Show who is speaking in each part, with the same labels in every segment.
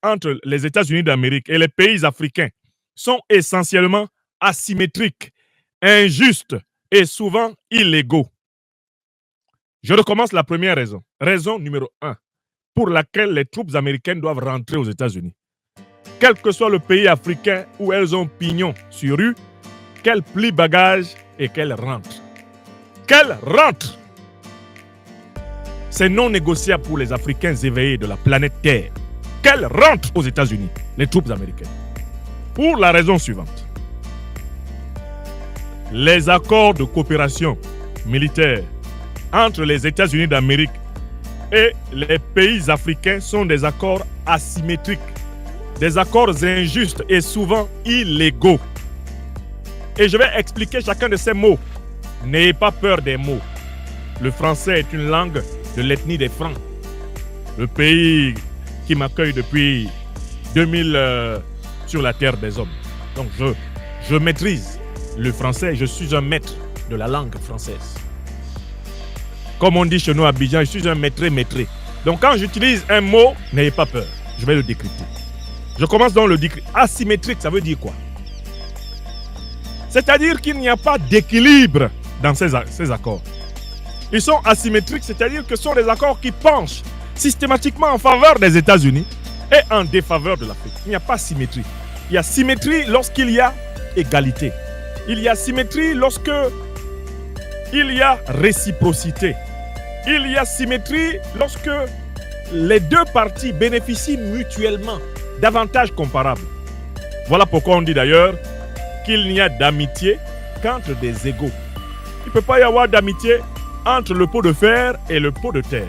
Speaker 1: entre les États-Unis d'Amérique et les pays africains sont essentiellement asymétriques, injustes et souvent illégaux. Je recommence la première raison. Raison numéro 1, pour laquelle les troupes américaines doivent rentrer aux États-Unis. Quel que soit le pays africain où elles ont pignon sur rue, qu'elles plient bagages et qu'elles rentrent. Qu'elles rentrent! C'est non négociable pour les Africains éveillés de la planète Terre. Qu'elles rentrent aux États-Unis, les troupes américaines. Pour la raison suivante. Les accords de coopération militaire entre les États-Unis d'Amérique et les pays africains sont des accords asymétriques, des accords injustes et souvent illégaux. Et je vais expliquer chacun de ces mots. N'ayez pas peur des mots. Le français est une langue de l'ethnie des Francs. Le pays qui m'accueille depuis 2000 sur la terre des hommes. Donc je maîtrise le français, je suis un maître de la langue française. Comme on dit chez nous à Abidjan, je suis un maîtré. Donc quand j'utilise un mot, n'ayez pas peur, je vais le décrypter. Je commence dans le décryptage. Asymétrique, ça veut dire quoi? C'est-à-dire qu'il n'y a pas d'équilibre dans ces accords. Ils sont asymétriques, c'est-à-dire que ce sont des accords qui penchent systématiquement en faveur des États-Unis et en défaveur de l'Afrique. Il n'y a pas symétrie. Il y a symétrie lorsqu'il y a égalité. Il y a symétrie lorsque il y a réciprocité. Il y a symétrie lorsque les deux parties bénéficient mutuellement d'avantages comparables. Voilà pourquoi on dit d'ailleurs qu'il n'y a d'amitié qu'entre des égaux. Il ne peut pas y avoir d'amitié entre le pot de fer et le pot de terre.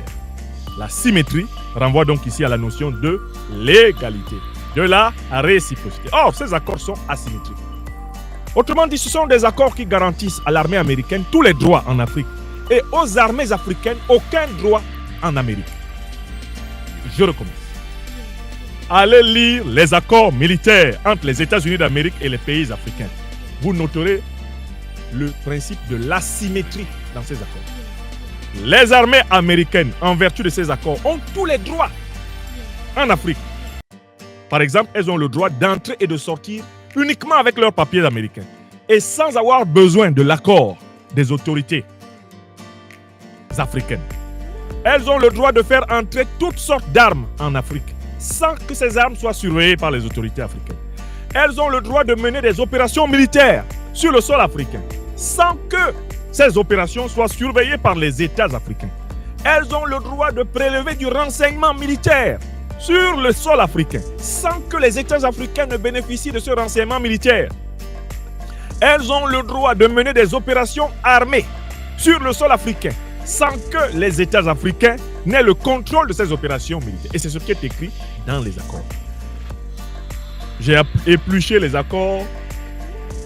Speaker 1: La symétrie renvoie donc ici à la notion de l'égalité, de la réciprocité. Or, ces accords sont asymétriques. Autrement dit, ce sont des accords qui garantissent à l'armée américaine tous les droits en Afrique et aux armées africaines aucun droit en Amérique. Je recommence. Allez lire les accords militaires entre les États-Unis d'Amérique et les pays africains. Vous noterez le principe de l'asymétrie dans ces accords. Les armées américaines, en vertu de ces accords, ont tous les droits en Afrique. Par exemple, elles ont le droit d'entrer et de sortir uniquement avec leurs papiers américains et sans avoir besoin de l'accord des autorités africaines. Elles ont le droit de faire entrer toutes sortes d'armes en Afrique sans que ces armes soient surveillées par les autorités africaines. Elles ont le droit de mener des opérations militaires sur le sol africain sans que ces opérations soient surveillées par les États africains. Elles ont le droit de prélever du renseignement militaire sur le sol africain sans que les États africains ne bénéficient de ce renseignement militaire. Elles ont le droit de mener des opérations armées sur le sol africain sans que les États africains n'aient le contrôle de ces opérations militaires. Et c'est ce qui est écrit dans les accords. J'ai épluché les accords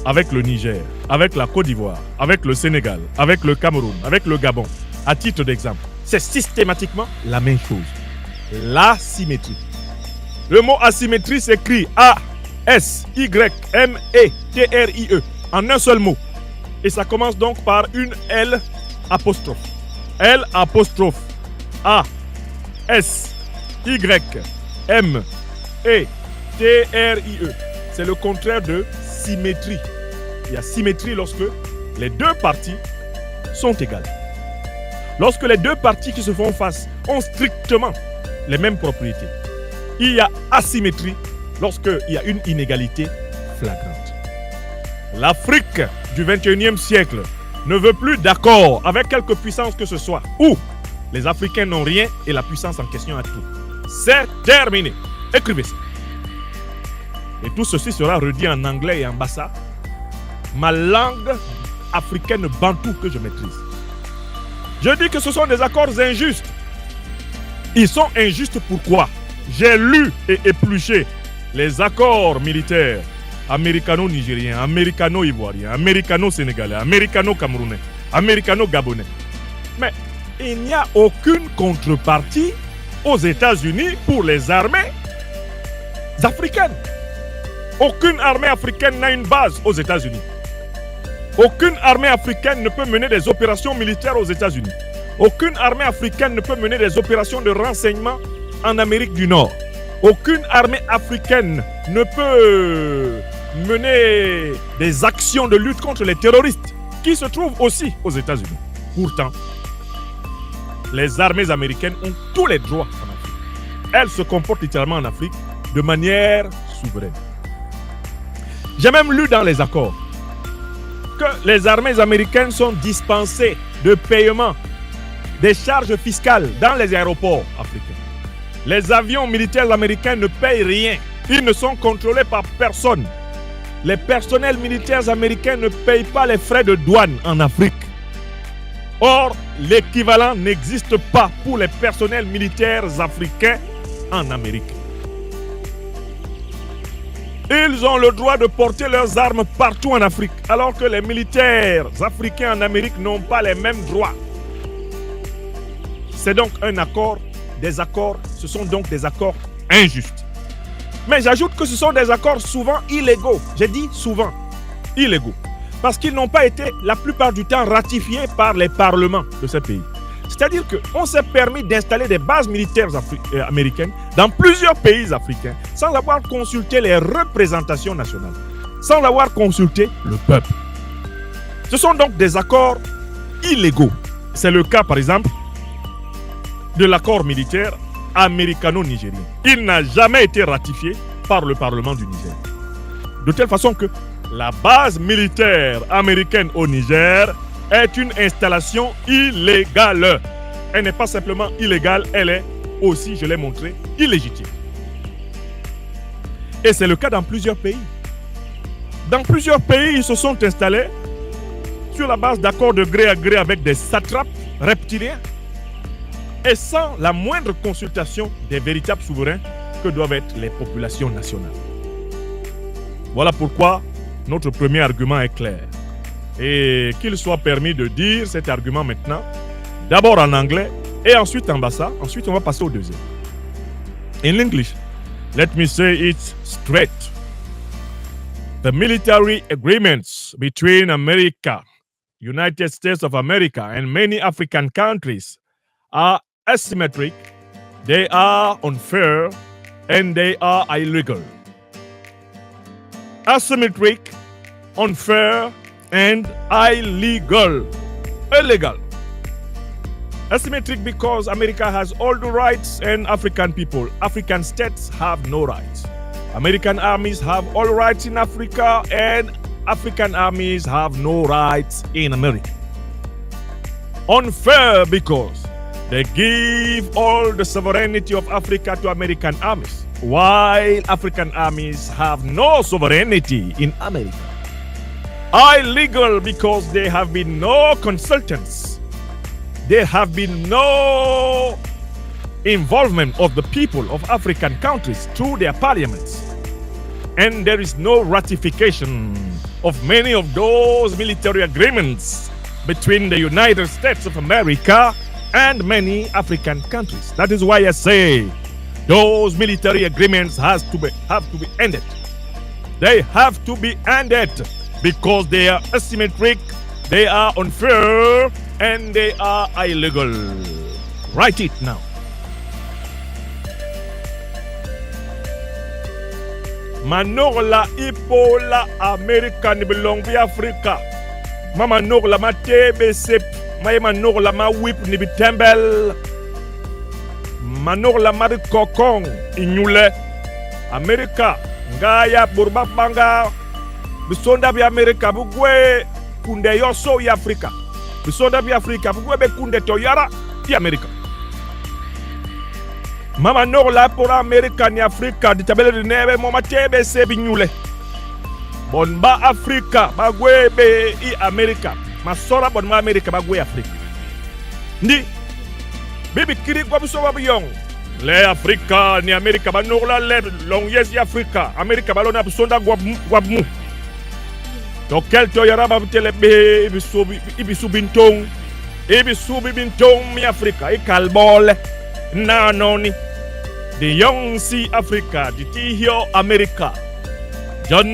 Speaker 1: avec le Niger, avec la Côte d'Ivoire, avec le Sénégal, avec le Cameroun, avec le Gabon. À titre d'exemple, c'est systématiquement la même chose. L'asymétrie. Le mot asymétrie s'écrit A-S-Y-M-E-T-R-I-E en un seul mot. Et ça commence donc par une L apostrophe. L apostrophe A-S-Y-M-E-T-R-I-E. C'est le contraire de symétrie. Il y a symétrie lorsque les deux parties sont égales. Lorsque les deux parties qui se font face ont strictement les mêmes propriétés. Il y a asymétrie lorsqu'il y a une inégalité flagrante. L'Afrique du 21e siècle ne veut plus d'accord avec quelque puissance que ce soit, où les Africains n'ont rien et la puissance en question a tout. C'est terminé. Écrivez ça. Et tout ceci sera redit en anglais et en bassa, ma langue africaine bantou que je maîtrise. Je dis que ce sont des accords injustes. Ils sont injustes pourquoi? J'ai lu et épluché les accords militaires américano-nigériens, américano-ivoiriens, américano-sénégalais, américano-camerounais, américano-gabonais. Mais il n'y a aucune contrepartie aux États-Unis pour les armées africaines. Aucune armée africaine n'a une base aux États-Unis. Aucune armée africaine ne peut mener des opérations militaires aux États-Unis. Aucune armée africaine ne peut mener des opérations de renseignement en Amérique du Nord. Aucune armée africaine ne peut mener des actions de lutte contre les terroristes qui se trouvent aussi aux États-Unis. Pourtant, les armées américaines ont tous les droits en Afrique. Elles se comportent littéralement en Afrique de manière souveraine. J'ai même lu dans les accords que les armées américaines sont dispensées de paiement des charges fiscales dans les aéroports africains. Les avions militaires américains ne payent rien. Ils ne sont contrôlés par personne. Les personnels militaires américains ne payent pas les frais de douane en Afrique. Or, l'équivalent n'existe pas pour les personnels militaires africains en Amérique. Ils ont le droit de porter leurs armes partout en Afrique, alors que les militaires africains en Amérique n'ont pas les mêmes droits. C'est donc un accord, ce sont donc des accords injustes. Mais j'ajoute que ce sont des accords souvent illégaux. J'ai dit souvent illégaux. Parce qu'ils n'ont pas été la plupart du temps ratifiés par les parlements de ces pays. C'est-à-dire qu'on s'est permis d'installer des bases militaires américaines dans plusieurs pays africains sans avoir consulté les représentations nationales, sans avoir consulté le peuple. Ce sont donc des accords illégaux. C'est le cas, par exemple, de l'accord militaire américano-nigérien. Il n'a jamais été ratifié par le Parlement du Niger. De telle façon que la base militaire américaine au Niger est une installation illégale. Elle n'est pas simplement illégale, elle est aussi, je l'ai montré, illégitime. Et c'est le cas dans plusieurs pays. Dans plusieurs pays, ils se sont installés sur la base d'accords de gré à gré avec des satrapes reptiliens et sans la moindre consultation des véritables souverains que doivent être les populations nationales. Voilà pourquoi notre premier argument est clair. Et qu'il soit permis de dire cet argument maintenant, d'abord en anglais et ensuite en bassa. Ensuite, on va passer au deuxième. In English, let me say it straight. The military agreements between America, United States of America, and many African countries are asymmetric, they are unfair, and they are illegal. Asymmetric, unfair, and illegal. Illegal. Asymmetric because America has all the rights and African states have no rights. American armies have all rights in Africa and African armies have no rights in America. Unfair because they give all the sovereignty of Africa to American armies, while African armies have no sovereignty in America. Illegal because there have been no consultants. There have been no involvement of the people of African countries through their parliaments. And there is no ratification of many of those military agreements between the United States of America and many African countries. That is why I say those military agreements have to be ended. They have to be ended because they are asymmetric, they are unfair, and they are illegal. Write it now. Manor la ipo la America ni belong bi Africa. Mama manor la ma tebe sep. Ma manor la ma whip ni bitembel. Manor la ma kokong inyule. America ngaya burba banga. Bisonda bi America bugwe kunde yoso ya Africa. Bisonda bi Africa bugwe be kunde toyara ya America. Mama nor la pour America ni Africa di tabele de nebe mama tebe se binyule. Bon ba Africa ba gwebe i America. Masora bon ma America ba gwe Africa. Ndi bibi kiri kwa biso ba biyong. Le Africa ni America ba nor la le long yes ya Africa. America ba lona bisonda gwabmu. To kel to yara ba tele be ibisu bintong. Ibisu bintong mi Africa i kalbole. Na noni the young sea Africa the tihio America John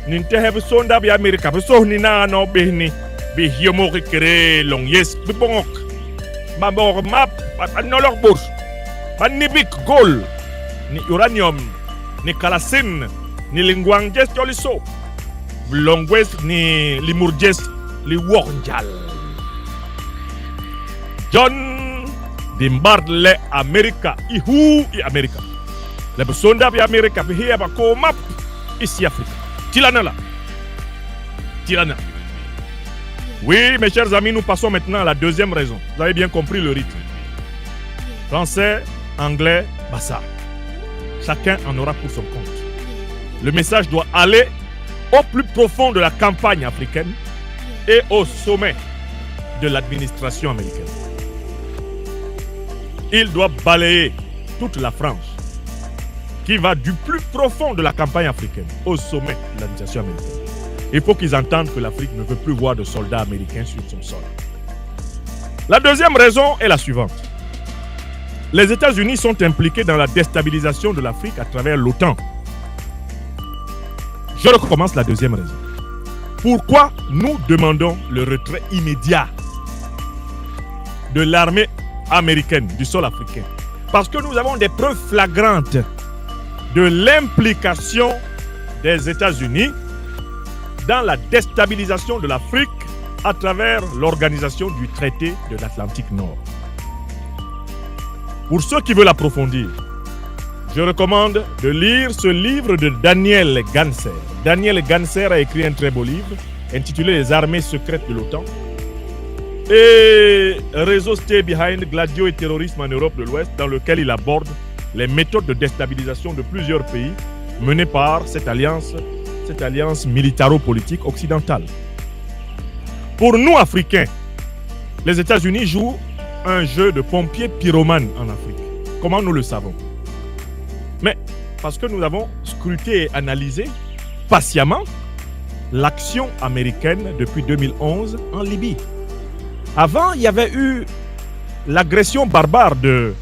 Speaker 1: ninte have sonda bi America so ni na no behni bi hiomo kere long yes bi bongok ba bor map no lok bus ba nibik gol ni uranium, ni kalasin, ni lingwanges joliso, longwes ni limurges liwornjal. John dimbardle Amerika ihu i Amerika. Le besonda bi Amerika bi hiya ba ko map ici Afrique. Tilana là. Tilana. Oui, mes chers amis, nous passons maintenant à la deuxième raison. Vous avez bien compris le rythme. Français, anglais, bassa. Chacun en aura pour son compte. Le message doit aller au plus profond de la campagne africaine et au sommet de l'administration américaine. Il doit balayer toute la France, qui va du plus profond de la campagne africaine au sommet de l'administration américaine. Il faut qu'ils entendent que l'Afrique ne veut plus voir de soldats américains sur son sol. La deuxième raison est la suivante. Les États-Unis sont impliqués dans la déstabilisation de l'Afrique à travers l'OTAN. Je recommence la deuxième raison. Pourquoi nous demandons le retrait immédiat de l'armée américaine du sol africain? Parce que nous avons des preuves flagrantes de l'implication des États-Unis dans la déstabilisation de l'Afrique à travers l'organisation du traité de l'Atlantique Nord. Pour ceux qui veulent approfondir, je recommande de lire ce livre de Daniel Ganser. Daniel Ganser a écrit un très beau livre intitulé Les armées secrètes de l'OTAN et Réseau Stay Behind, Gladio et terrorisme en Europe de l'Ouest, dans lequel il aborde les méthodes de déstabilisation de plusieurs pays menées par cette alliance militaro-politique occidentale. Pour nous, Africains, les États-Unis jouent un jeu de pompiers pyromanes en Afrique. Comment nous le savons? Mais parce que nous avons scruté et analysé patiemment l'action américaine depuis 2011 en Libye. Avant, il y avait eu l'agression barbare de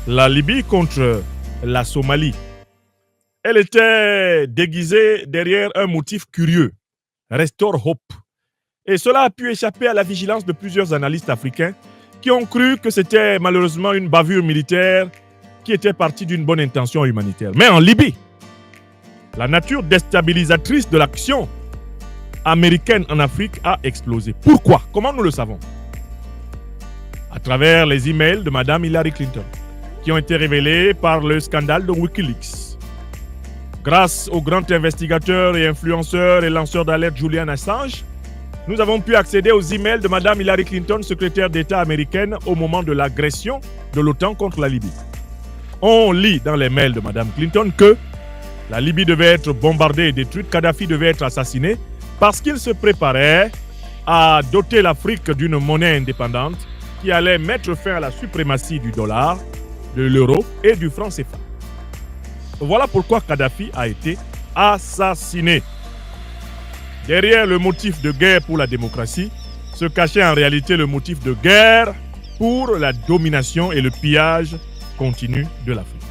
Speaker 1: la Libye contre la Somalie. Elle était déguisée derrière un motif curieux, Restore Hope. Et cela a pu échapper à la vigilance de plusieurs analystes africains qui ont cru que c'était malheureusement une bavure militaire qui était partie d'une bonne intention humanitaire. Mais en Libye, la nature déstabilisatrice de l'action américaine en Afrique a explosé. Pourquoi? Comment nous le savons? À travers les emails de Mme Hillary Clinton, qui ont été révélés par le scandale de Wikileaks. Grâce au grand investigateur et influenceur et lanceur d'alerte Julian Assange, nous avons pu accéder aux emails de Mme Hillary Clinton, secrétaire d'État américaine, au moment de l'agression de l'OTAN contre la Libye. On lit dans les mails de Mme Clinton que la Libye devait être bombardée et détruite, Kadhafi devait être assassiné parce qu'il se préparait à doter l'Afrique d'une monnaie indépendante qui allait mettre fin à la suprématie du dollar, de l'euro et du franc CFA. Voilà pourquoi Kadhafi a été assassiné. Derrière le motif de guerre pour la démocratie se cachait en réalité le motif de guerre pour la domination et le pillage continu de l'Afrique.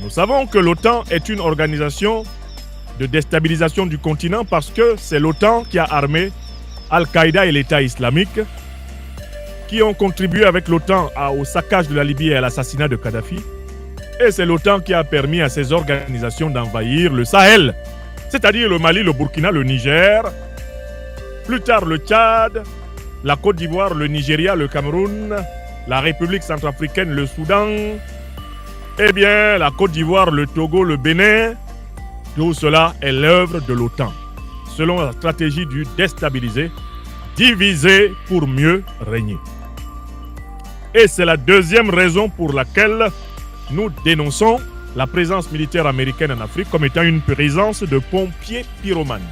Speaker 1: Nous savons que l'OTAN est une organisation de déstabilisation du continent parce que c'est l'OTAN qui a armé Al-Qaïda et l'État islamique, qui ont contribué avec l'OTAN au saccage de la Libye et à l'assassinat de Kadhafi. Et c'est l'OTAN qui a permis à ces organisations d'envahir le Sahel, c'est-à-dire le Mali, le Burkina, le Niger, plus tard le Tchad, la Côte d'Ivoire, le Nigeria, le Cameroun, la République centrafricaine, le Soudan, eh bien la Côte d'Ivoire, le Togo, le Bénin. Tout cela est l'œuvre de l'OTAN, selon la stratégie du déstabiliser, diviser pour mieux régner. Et c'est la deuxième raison pour laquelle nous dénonçons la présence militaire américaine en Afrique comme étant une présence de pompiers pyromanes.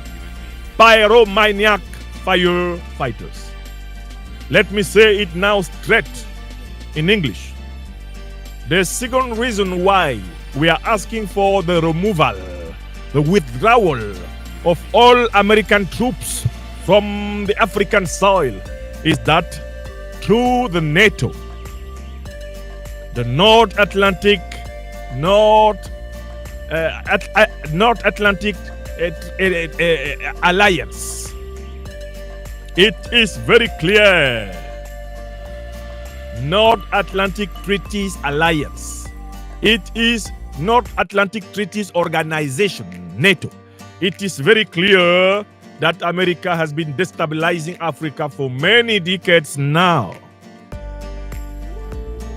Speaker 1: Pyromaniac firefighters. Let me say it now straight in English. The second reason why we are asking for the removal, the withdrawal of all American troops from the African soil is that through the NATO, the North Atlantic Alliance. It is very clear. North Atlantic Treaties Alliance. It is North Atlantic Treaties Organization, NATO, it is very clear that America has been destabilizing Africa for many decades now.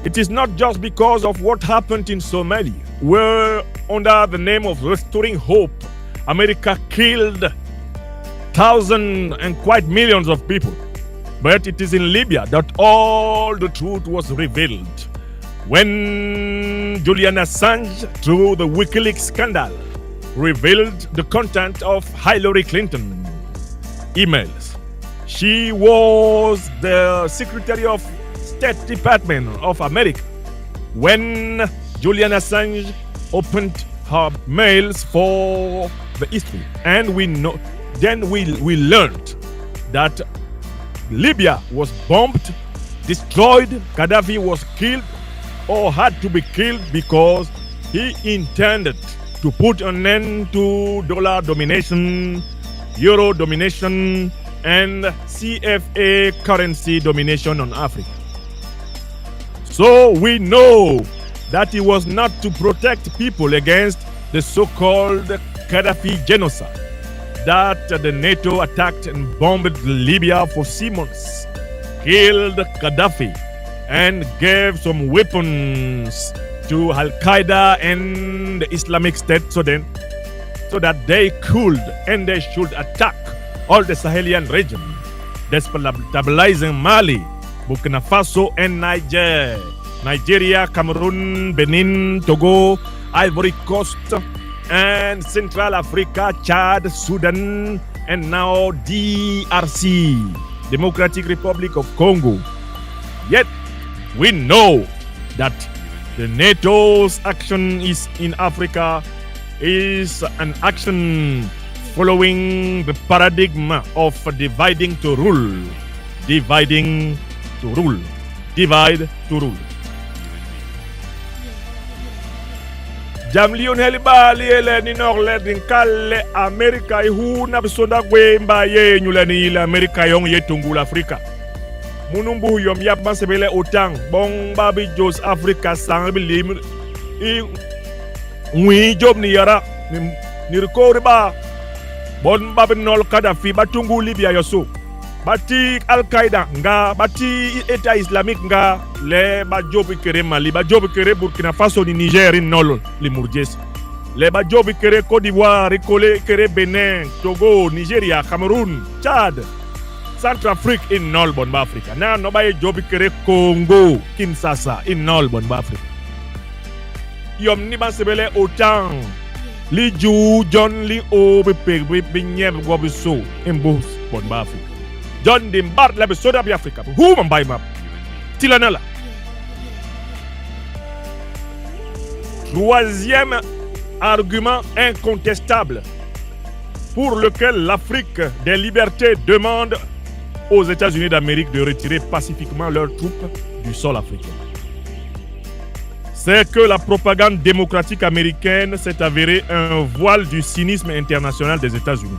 Speaker 1: It is not just because of what happened in Somalia, where, under the name of restoring hope, America killed thousands and quite millions of people. But it is in Libya that all the truth was revealed. When Julian Assange, through the WikiLeaks scandal, revealed the content of Hillary Clinton's emails. She was the Secretary of State Department of America when Julian Assange opened her mails for the history. And we learned that Libya was bombed, destroyed, Gaddafi was killed or had to be killed because he intended to put an end to dollar domination, euro domination, and CFA currency domination on Africa. So we know that it was not to protect people against the so-called Gaddafi genocide that the NATO attacked and bombed Libya for 6 months, killed Gaddafi, and gave some weapons to Al-Qaeda and the Islamic State so that they could and they should attack all the Sahelian region, destabilizing Mali, Burkina Faso, and Nigeria, Cameroon, Benin, Togo, Ivory Coast, and Central Africa, Chad, Sudan, and now DRC, Democratic Republic of Congo. Yet, we know that the NATO's action in Africa is an action following the paradigm of dividing to rule. Dividing to rule. Divide to rule. Jam Lionel Bali ni norle din kalle Amerika ihuna bisonda gwemba ye nyulani ila Amerika yong yetungula Afrika. Munumbu yom yap masebele otang bong babi jos Afrika sang bilim I ngwi job ni yara ni rikori ba bon babi nol Gaddafi batungu Libya yoso bati Al-Qaeda nga bati État islamique nga le ba job kere Mali ba job kere Burkina Faso ni Niger nol li murjes le ba job kere Côte d'Ivoire kere Benin Togo Nigeria Cameroun Chad Centrafrique in nol bon ba Afrika na no ba job kere Congo Kinshasa in nol bon ba Afrika yom ni ba sebele autant li ju John li o be pe be nyeb go be so embos bon ba Afrika John Dimbar la be soda bi Afrika hu man bay map tilanala. Troisième argument incontestable pour lequel l'Afrique des libertés demande aux États-Unis d'Amérique de retirer pacifiquement leurs troupes du sol africain. C'est que la propagande démocratique américaine s'est avérée un voile du cynisme international des États-Unis.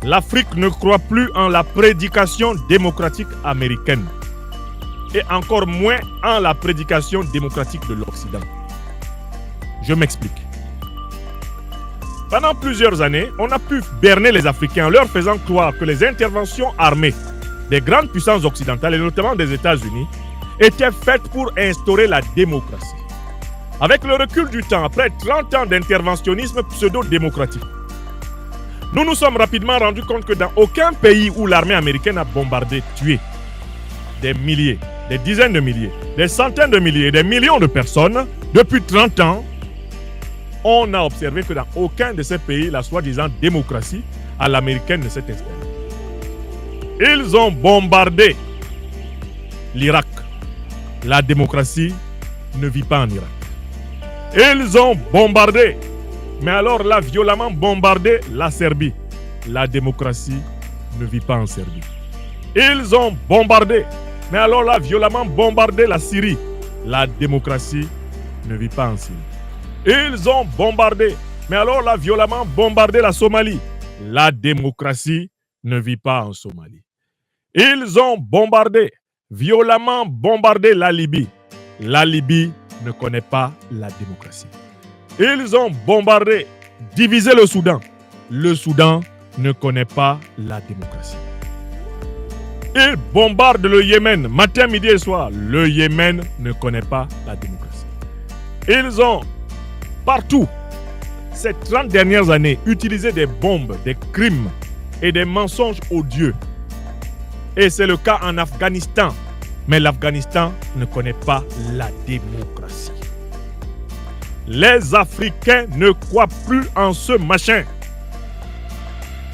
Speaker 1: L'Afrique ne croit plus en la prédication démocratique américaine et encore moins en la prédication démocratique de l'Occident. Je m'explique. Pendant plusieurs années, on a pu berner les Africains en leur faisant croire que les interventions armées des grandes puissances occidentales et notamment des États-Unis étaient faites pour instaurer la démocratie. Avec le recul du temps, après 30 ans d'interventionnisme pseudo-démocratique, nous nous sommes rapidement rendus compte que dans aucun pays où l'armée américaine a bombardé, tué des milliers, des dizaines de milliers, des centaines de milliers, des millions de personnes, depuis 30 ans, on a observé que dans aucun de ces pays, la soi-disant démocratie à l'américaine ne s'est installée. Ils ont bombardé l'Irak. La démocratie ne vit pas en Irak. Ils ont bombardé, mais alors là, violemment bombardé la Serbie. La démocratie ne vit pas en Serbie. Ils ont bombardé, mais alors là, violemment bombardé la Syrie. La démocratie ne vit pas en Syrie. Ils ont bombardé, mais alors là, violemment bombardé la Somalie. La démocratie ne vit pas en Somalie. Ils ont bombardé, violemment bombardé la Libye. La Libye ne connaît pas la démocratie. Ils ont bombardé, divisé le Soudan. Le Soudan ne connaît pas la démocratie. Ils bombardent le Yémen, matin, midi et soir. Le Yémen ne connaît pas la démocratie. Ils ont, partout, ces 30 dernières années, utilisé des bombes, des crimes et des mensonges odieux. Et c'est le cas en Afghanistan. Mais l'Afghanistan ne connaît pas la démocratie. Les Africains ne croient plus en ce machin.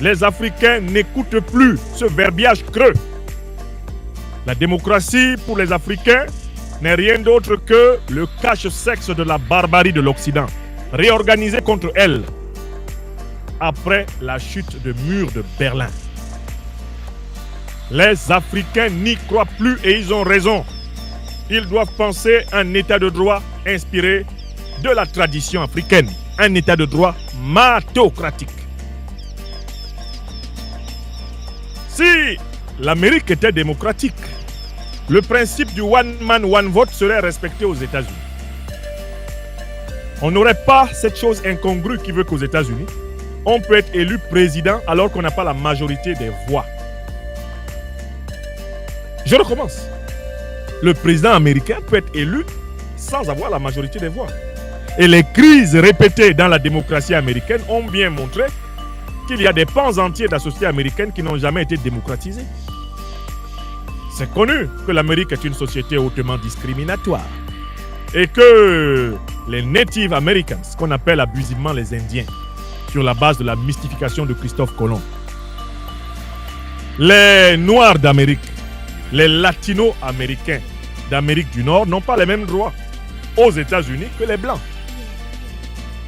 Speaker 1: Les Africains n'écoutent plus ce verbiage creux. La démocratie pour les Africains n'est rien d'autre que le cache-sexe de la barbarie de l'Occident, réorganisé contre elle après la chute du mur de Berlin. Les Africains n'y croient plus et ils ont raison. Ils doivent penser un état de droit inspiré de la tradition africaine, un état de droit matocratique. Si l'Amérique était démocratique, le principe du one man, one vote serait respecté aux États-Unis. On n'aurait pas cette chose incongrue qui veut qu'aux États-Unis, on peut être élu président alors qu'on n'a pas la majorité des voix. Je recommence. Le président américain peut être élu sans avoir la majorité des voix. Et les crises répétées dans la démocratie américaine ont bien montré qu'il y a des pans entiers de la société américaine qui n'ont jamais été démocratisés. C'est connu que l'Amérique est une société hautement discriminatoire et que les Native Americans, qu'on appelle abusivement les Indiens, sur la base de la mystification de Christophe Colomb, les Noirs d'Amérique, les Latino-Américains d'Amérique du Nord n'ont pas les mêmes droits aux États-Unis que les Blancs.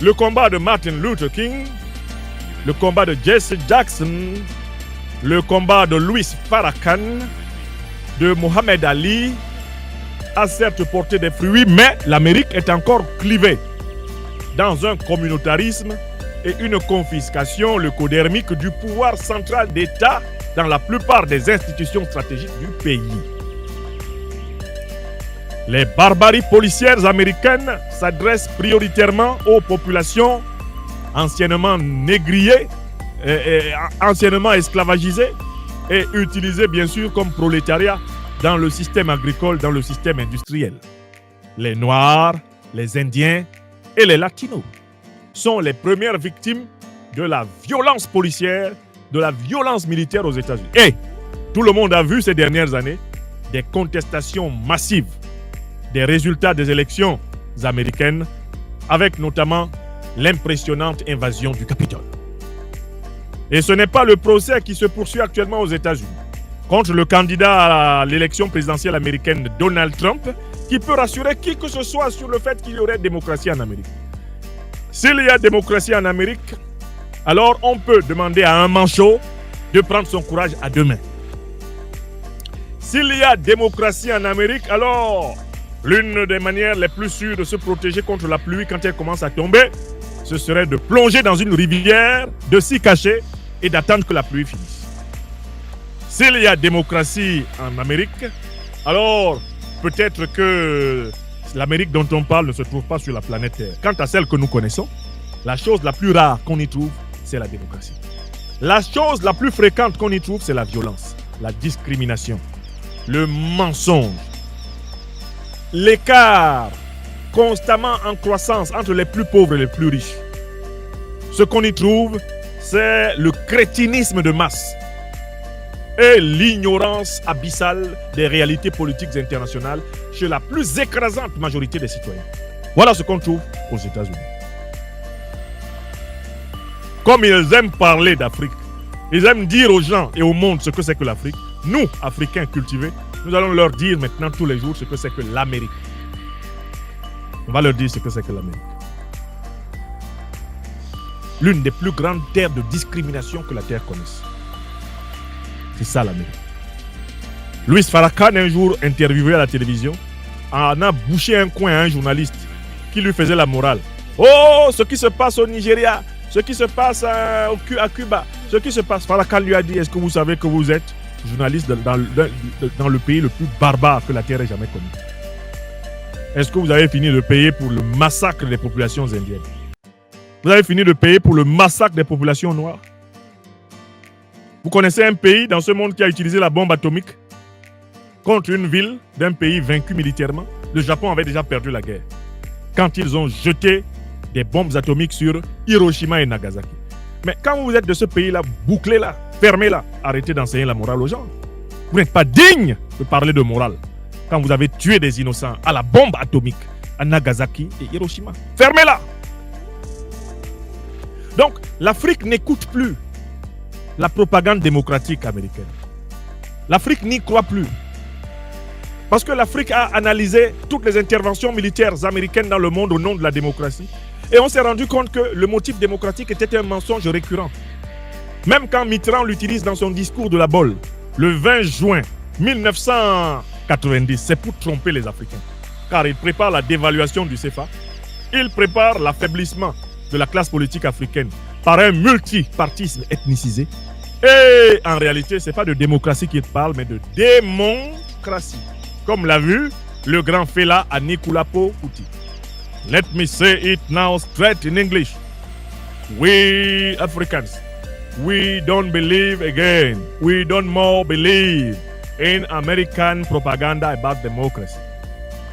Speaker 1: Le combat de Martin Luther King, le combat de Jesse Jackson, le combat de Louis Farrakhan, de Mohamed Ali a certes porté des fruits, mais l'Amérique est encore clivée dans un communautarisme et une confiscation leucodermique du pouvoir central d'État dans la plupart des institutions stratégiques du pays. Les barbaries policières américaines s'adressent prioritairement aux populations anciennement négriées, anciennement esclavagisées et utilisées bien sûr comme prolétariat dans le système agricole, dans le système industriel. Les Noirs, les Indiens et les Latinos sont les premières victimes de la violence policière, de la violence militaire aux États-Unis. Et tout le monde a vu ces dernières années des contestations massives des résultats des élections américaines, avec notamment l'impressionnante invasion du Capitole. Et ce n'est pas le procès qui se poursuit actuellement aux États-Unis contre le candidat à l'élection présidentielle américaine Donald Trump, qui peut rassurer qui que ce soit sur le fait qu'il y aurait démocratie en Amérique. S'il y a démocratie en Amérique, alors on peut demander à un manchot de prendre son courage à deux mains. S'il y a démocratie en Amérique, alors l'une des manières les plus sûres de se protéger contre la pluie quand elle commence à tomber, ce serait de plonger dans une rivière, de s'y cacher et d'attendre que la pluie finisse. S'il y a démocratie en Amérique, alors peut-être que l'Amérique dont on parle ne se trouve pas sur la planète Terre. Quant à celle que nous connaissons, la chose la plus rare qu'on y trouve, c'est la démocratie. La chose la plus fréquente qu'on y trouve, c'est la violence, la discrimination, le mensonge, l'écart constamment en croissance entre les plus pauvres et les plus riches. Ce qu'on y trouve, c'est le crétinisme de masse et l'ignorance abyssale des réalités politiques internationales chez la plus écrasante majorité des citoyens. Voilà ce qu'on trouve aux États-Unis. Comme ils aiment parler d'Afrique, ils aiment dire aux gens et au monde ce que c'est que l'Afrique, nous, Africains cultivés, nous allons leur dire maintenant tous les jours ce que c'est que l'Amérique. On va leur dire ce que c'est que l'Amérique. L'une des plus grandes terres de discrimination que la Terre connaisse. C'est ça l'Amérique. Louis Farrakhan, un jour interviewé à la télévision, en a bouché un coin à un journaliste qui lui faisait la morale. Oh, ce qui se passe au Nigeria, ce qui se passe à Cuba, ce qui se passe. Farrakhan lui a dit, est-ce que vous savez que vous êtes journaliste dans le pays le plus barbare que la Terre ait jamais connu? Est-ce que vous avez fini de payer pour le massacre des populations indiennes? Vous avez fini de payer pour le massacre des populations noires. Vous connaissez un pays dans ce monde qui a utilisé la bombe atomique contre une ville d'un pays vaincu militairement? Le Japon avait déjà perdu la guerre quand ils ont jeté des bombes atomiques sur Hiroshima et Nagasaki. Mais quand vous êtes de ce pays-là, bouclez-la, fermez-la, arrêtez d'enseigner la morale aux gens. Vous n'êtes pas digne de parler de morale quand vous avez tué des innocents à la bombe atomique à Nagasaki et Hiroshima. Fermez-la. Donc, l'Afrique n'écoute plus la propagande démocratique américaine. L'Afrique n'y croit plus. Parce que l'Afrique a analysé toutes les interventions militaires américaines dans le monde au nom de la démocratie. Et on s'est rendu compte que le motif démocratique était un mensonge récurrent. Même quand Mitterrand l'utilise dans son discours de la Bolle, le 20 juin 1990, c'est pour tromper les Africains. Car il prépare la dévaluation du CFA. Il prépare l'affaiblissement de la classe politique africaine par un multipartisme ethnicisé. Et en réalité, ce n'est pas de démocratie qu'il parle, mais de démocratie. Comme l'a vu le grand Fela Anikulapo Kuti. Let me say it now straight in English. We Africans, we don't believe again. We don't more believe in American propaganda about democracy.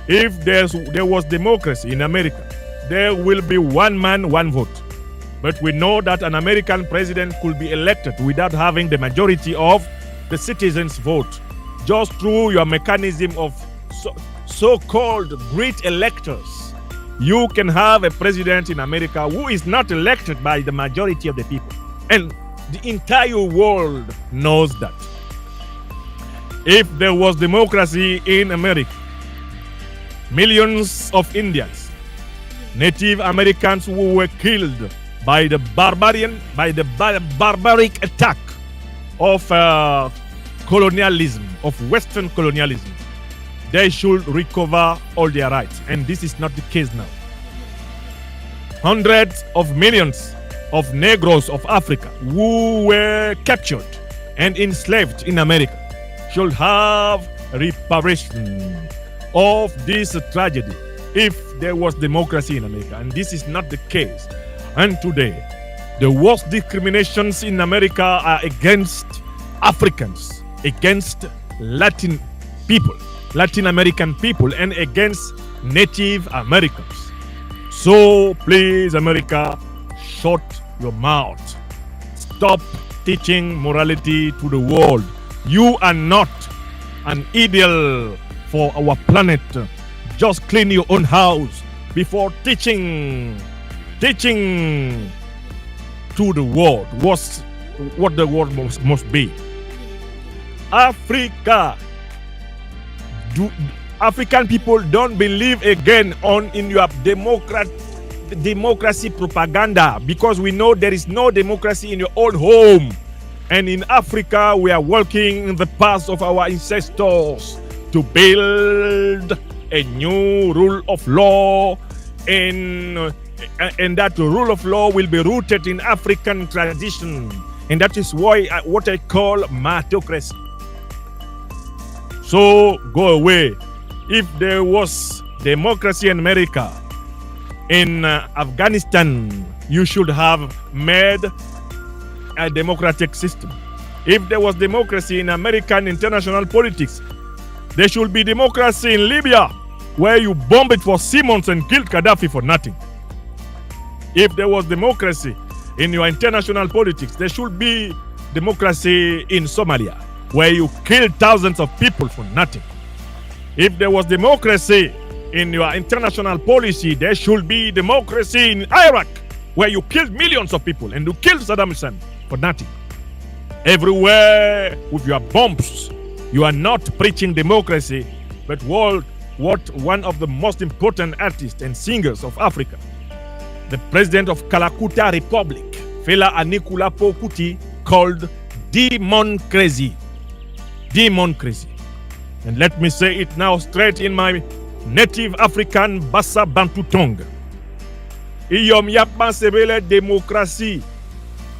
Speaker 1: If there was democracy in America, there will be one man, one vote. But we know that an American president could be elected without having the majority of the citizens' vote, just through your mechanism of so-called great electors. You can have a president in America who is not elected by the majority of the people. And the entire world knows that. If there was democracy in America, millions of Indians, Native Americans who were killed by the barbaric attack of colonialism, of Western colonialism, they should recover all their rights. And this is not the case now. Hundreds of millions of Negroes of Africa who were captured and enslaved in America should have reparation of this tragedy if there was democracy in America. And this is not the case. And today, the worst discriminations in America are against Africans, against Latin people, Latin American people, and against Native Americans. So please, America, shut your mouth. Stop teaching morality to the world. You are not an ideal for our planet. Just clean your own house before teaching to the world what the world must be. African people don't believe again in your democracy propaganda, because we know there is no democracy in your own home. And in Africa, we are walking in the path of our ancestors to build a new rule of law, and that rule of law will be rooted in African tradition. And that is why what I call meritocracy. So go away. If there was democracy in America, in Afghanistan, you should have made a democratic system. If there was democracy in American international politics, there should be democracy in Libya, where you bomb it for 6 months and killed Gaddafi for nothing. If there was democracy in your international politics, there should be democracy in Somalia, where you killed thousands of people for nothing. If there was democracy in your international policy, there should be democracy in Iraq, where you killed millions of people and you killed Saddam Hussein for nothing. Everywhere with your bombs, you are not preaching democracy, but what one of the most important artists and singers of Africa, the president of Kalakuta Republic, Fela Anikulapo Kuti, called democracy. Democracy. And let me say it now straight in my native African Bassa Bantu tongue. Iyom yapman sebele demokrasi.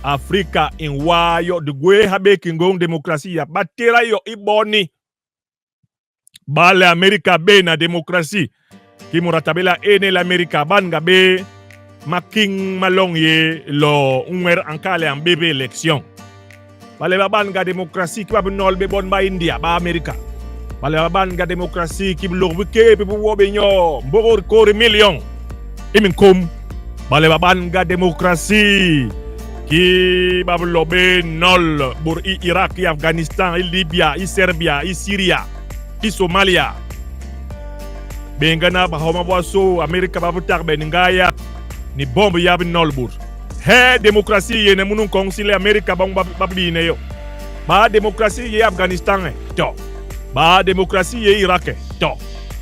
Speaker 1: Afrika in wayo de gwe habe kingong demokrasi ya batera yo iboni. Bale Amerika be na demokrasi. Ki muratabela ene l'Amerika banga be ma king malong ye lo unwer ankale en bébé élection. Bale baban ga démocratie qui va nol be bon ba India ba America. Bale baban ga démocratie qui lo wike pe wo be nyo mbor ko million. Imin kom bale baban ga démocratie qui va lo be nol pour Irak, Afghanistan, Libya, Serbia, Syria, Somalia. Bengana ba homa boso America ba butar be ngaya ni bombe yabi nolbur. He démocratie ye ne munun konsile America ba babli ne yo. Ba démocratie ye Afghanistan to. Ba démocratie ye Irak to.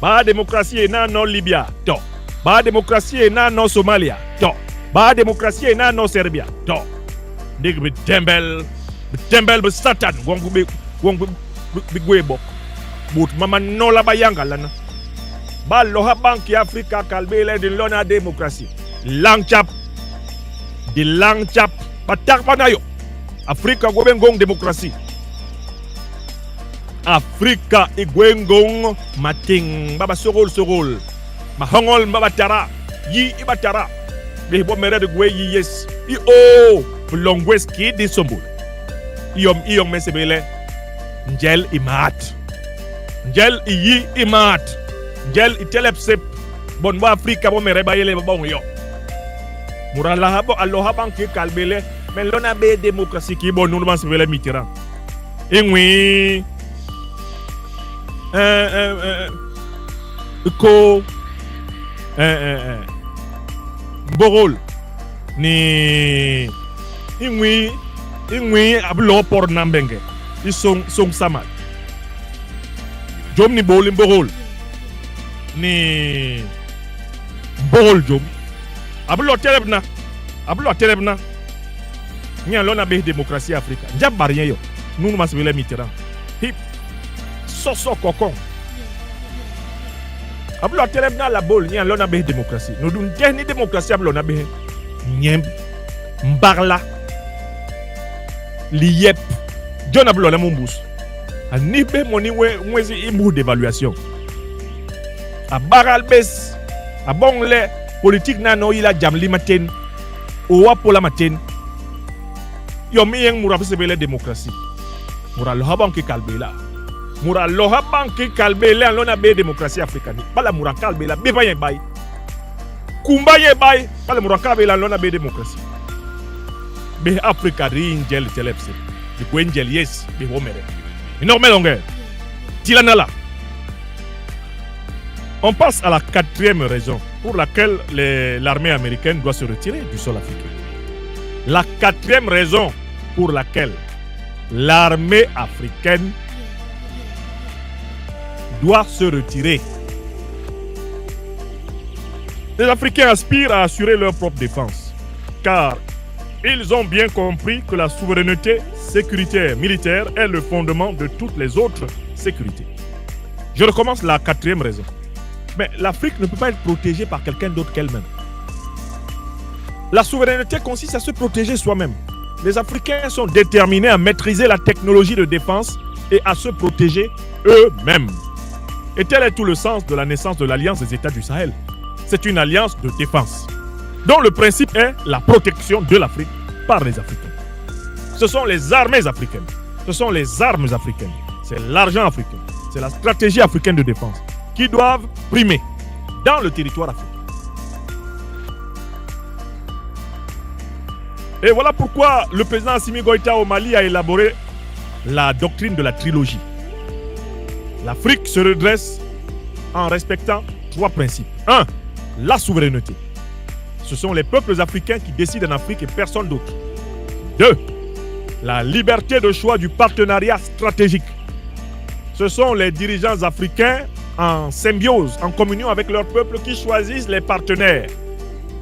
Speaker 1: Ba démocratie ye na no Libya to. Ba démocratie ye na no Somalia to. Ba démocratie ye na no Serbia to. Ndig bi tembel bi satan wongu bi gwebo. But mama no la bayanga lana. Ba loha banki Afrika kalbele de lona démocratie. Langchap di langchap batak panayo. Afrika gwengong démocratie. Afrika igwengong mating baba sorol. Mahongol baba tara. Yi ibatara. Be bo mere de gwe yi yes. I o longwes ki di sombul. Iyom mesebele. Njel imat. Njel yi imat. Njel itelepsep. Bon wa Afrika bo mere bayele bon yo. Murala habo aloha banki kalbele. Men lona be démocratie ki bon nous man sebele Mitterrand. Engwi ko Borol ni ingwi ablo por nambenge isong samat jom ni bolim Borol ni Borol jom ablo terebna nyan lona be démocratie Afrika njab barien yo nous masbele Mitterrand hip soso kokon ablo terebna la bol nyan lona be démocratie nous dun dernier démocratie ablo na be nyem mbarla liep John ablo na mumbus ani be moni mwezi imu d'évaluation a baral bes a bongle politique na no ila jamli maten o wapola maten yomi yeng mura sebele démocratie mura lo haban ki kalbela mura lo haban ki kalbela lona be démocratie africaine bala mura kalbela be baye bay kumba ye bay bala mura kalbela lona be démocratie be Africa ringel telepse de gwenjel yes be homere normal longueur tilanala. On passe à la quatrième raison pour laquelle l'armée américaine doit se retirer du sol africain. La quatrième raison pour laquelle l'armée africaine doit se retirer. Les Africains aspirent à assurer leur propre défense, car ils ont bien compris que la souveraineté sécuritaire militaire est le fondement de toutes les autres sécurités. Je recommence la quatrième raison. Mais l'Afrique ne peut pas être protégée par quelqu'un d'autre qu'elle-même. La souveraineté consiste à se protéger soi-même. Les Africains sont déterminés à maîtriser la technologie de défense et à se protéger eux-mêmes. Et tel est tout le sens de la naissance de l'Alliance des États du Sahel. C'est une alliance de défense, dont le principe est la protection de l'Afrique par les Africains. Ce sont les armées africaines, ce sont les armes africaines, c'est l'argent africain, c'est la stratégie africaine de défense qui doivent primer dans le territoire africain. Et voilà pourquoi le président Assimi Goïta au Mali a élaboré la doctrine de la trilogie. L'Afrique se redresse en respectant trois principes. 1. La souveraineté. Ce sont les peuples africains qui décident en Afrique et personne d'autre. 2. La liberté de choix du partenariat stratégique. Ce sont les dirigeants africains en symbiose, en communion avec leur peuple qui choisissent les partenaires.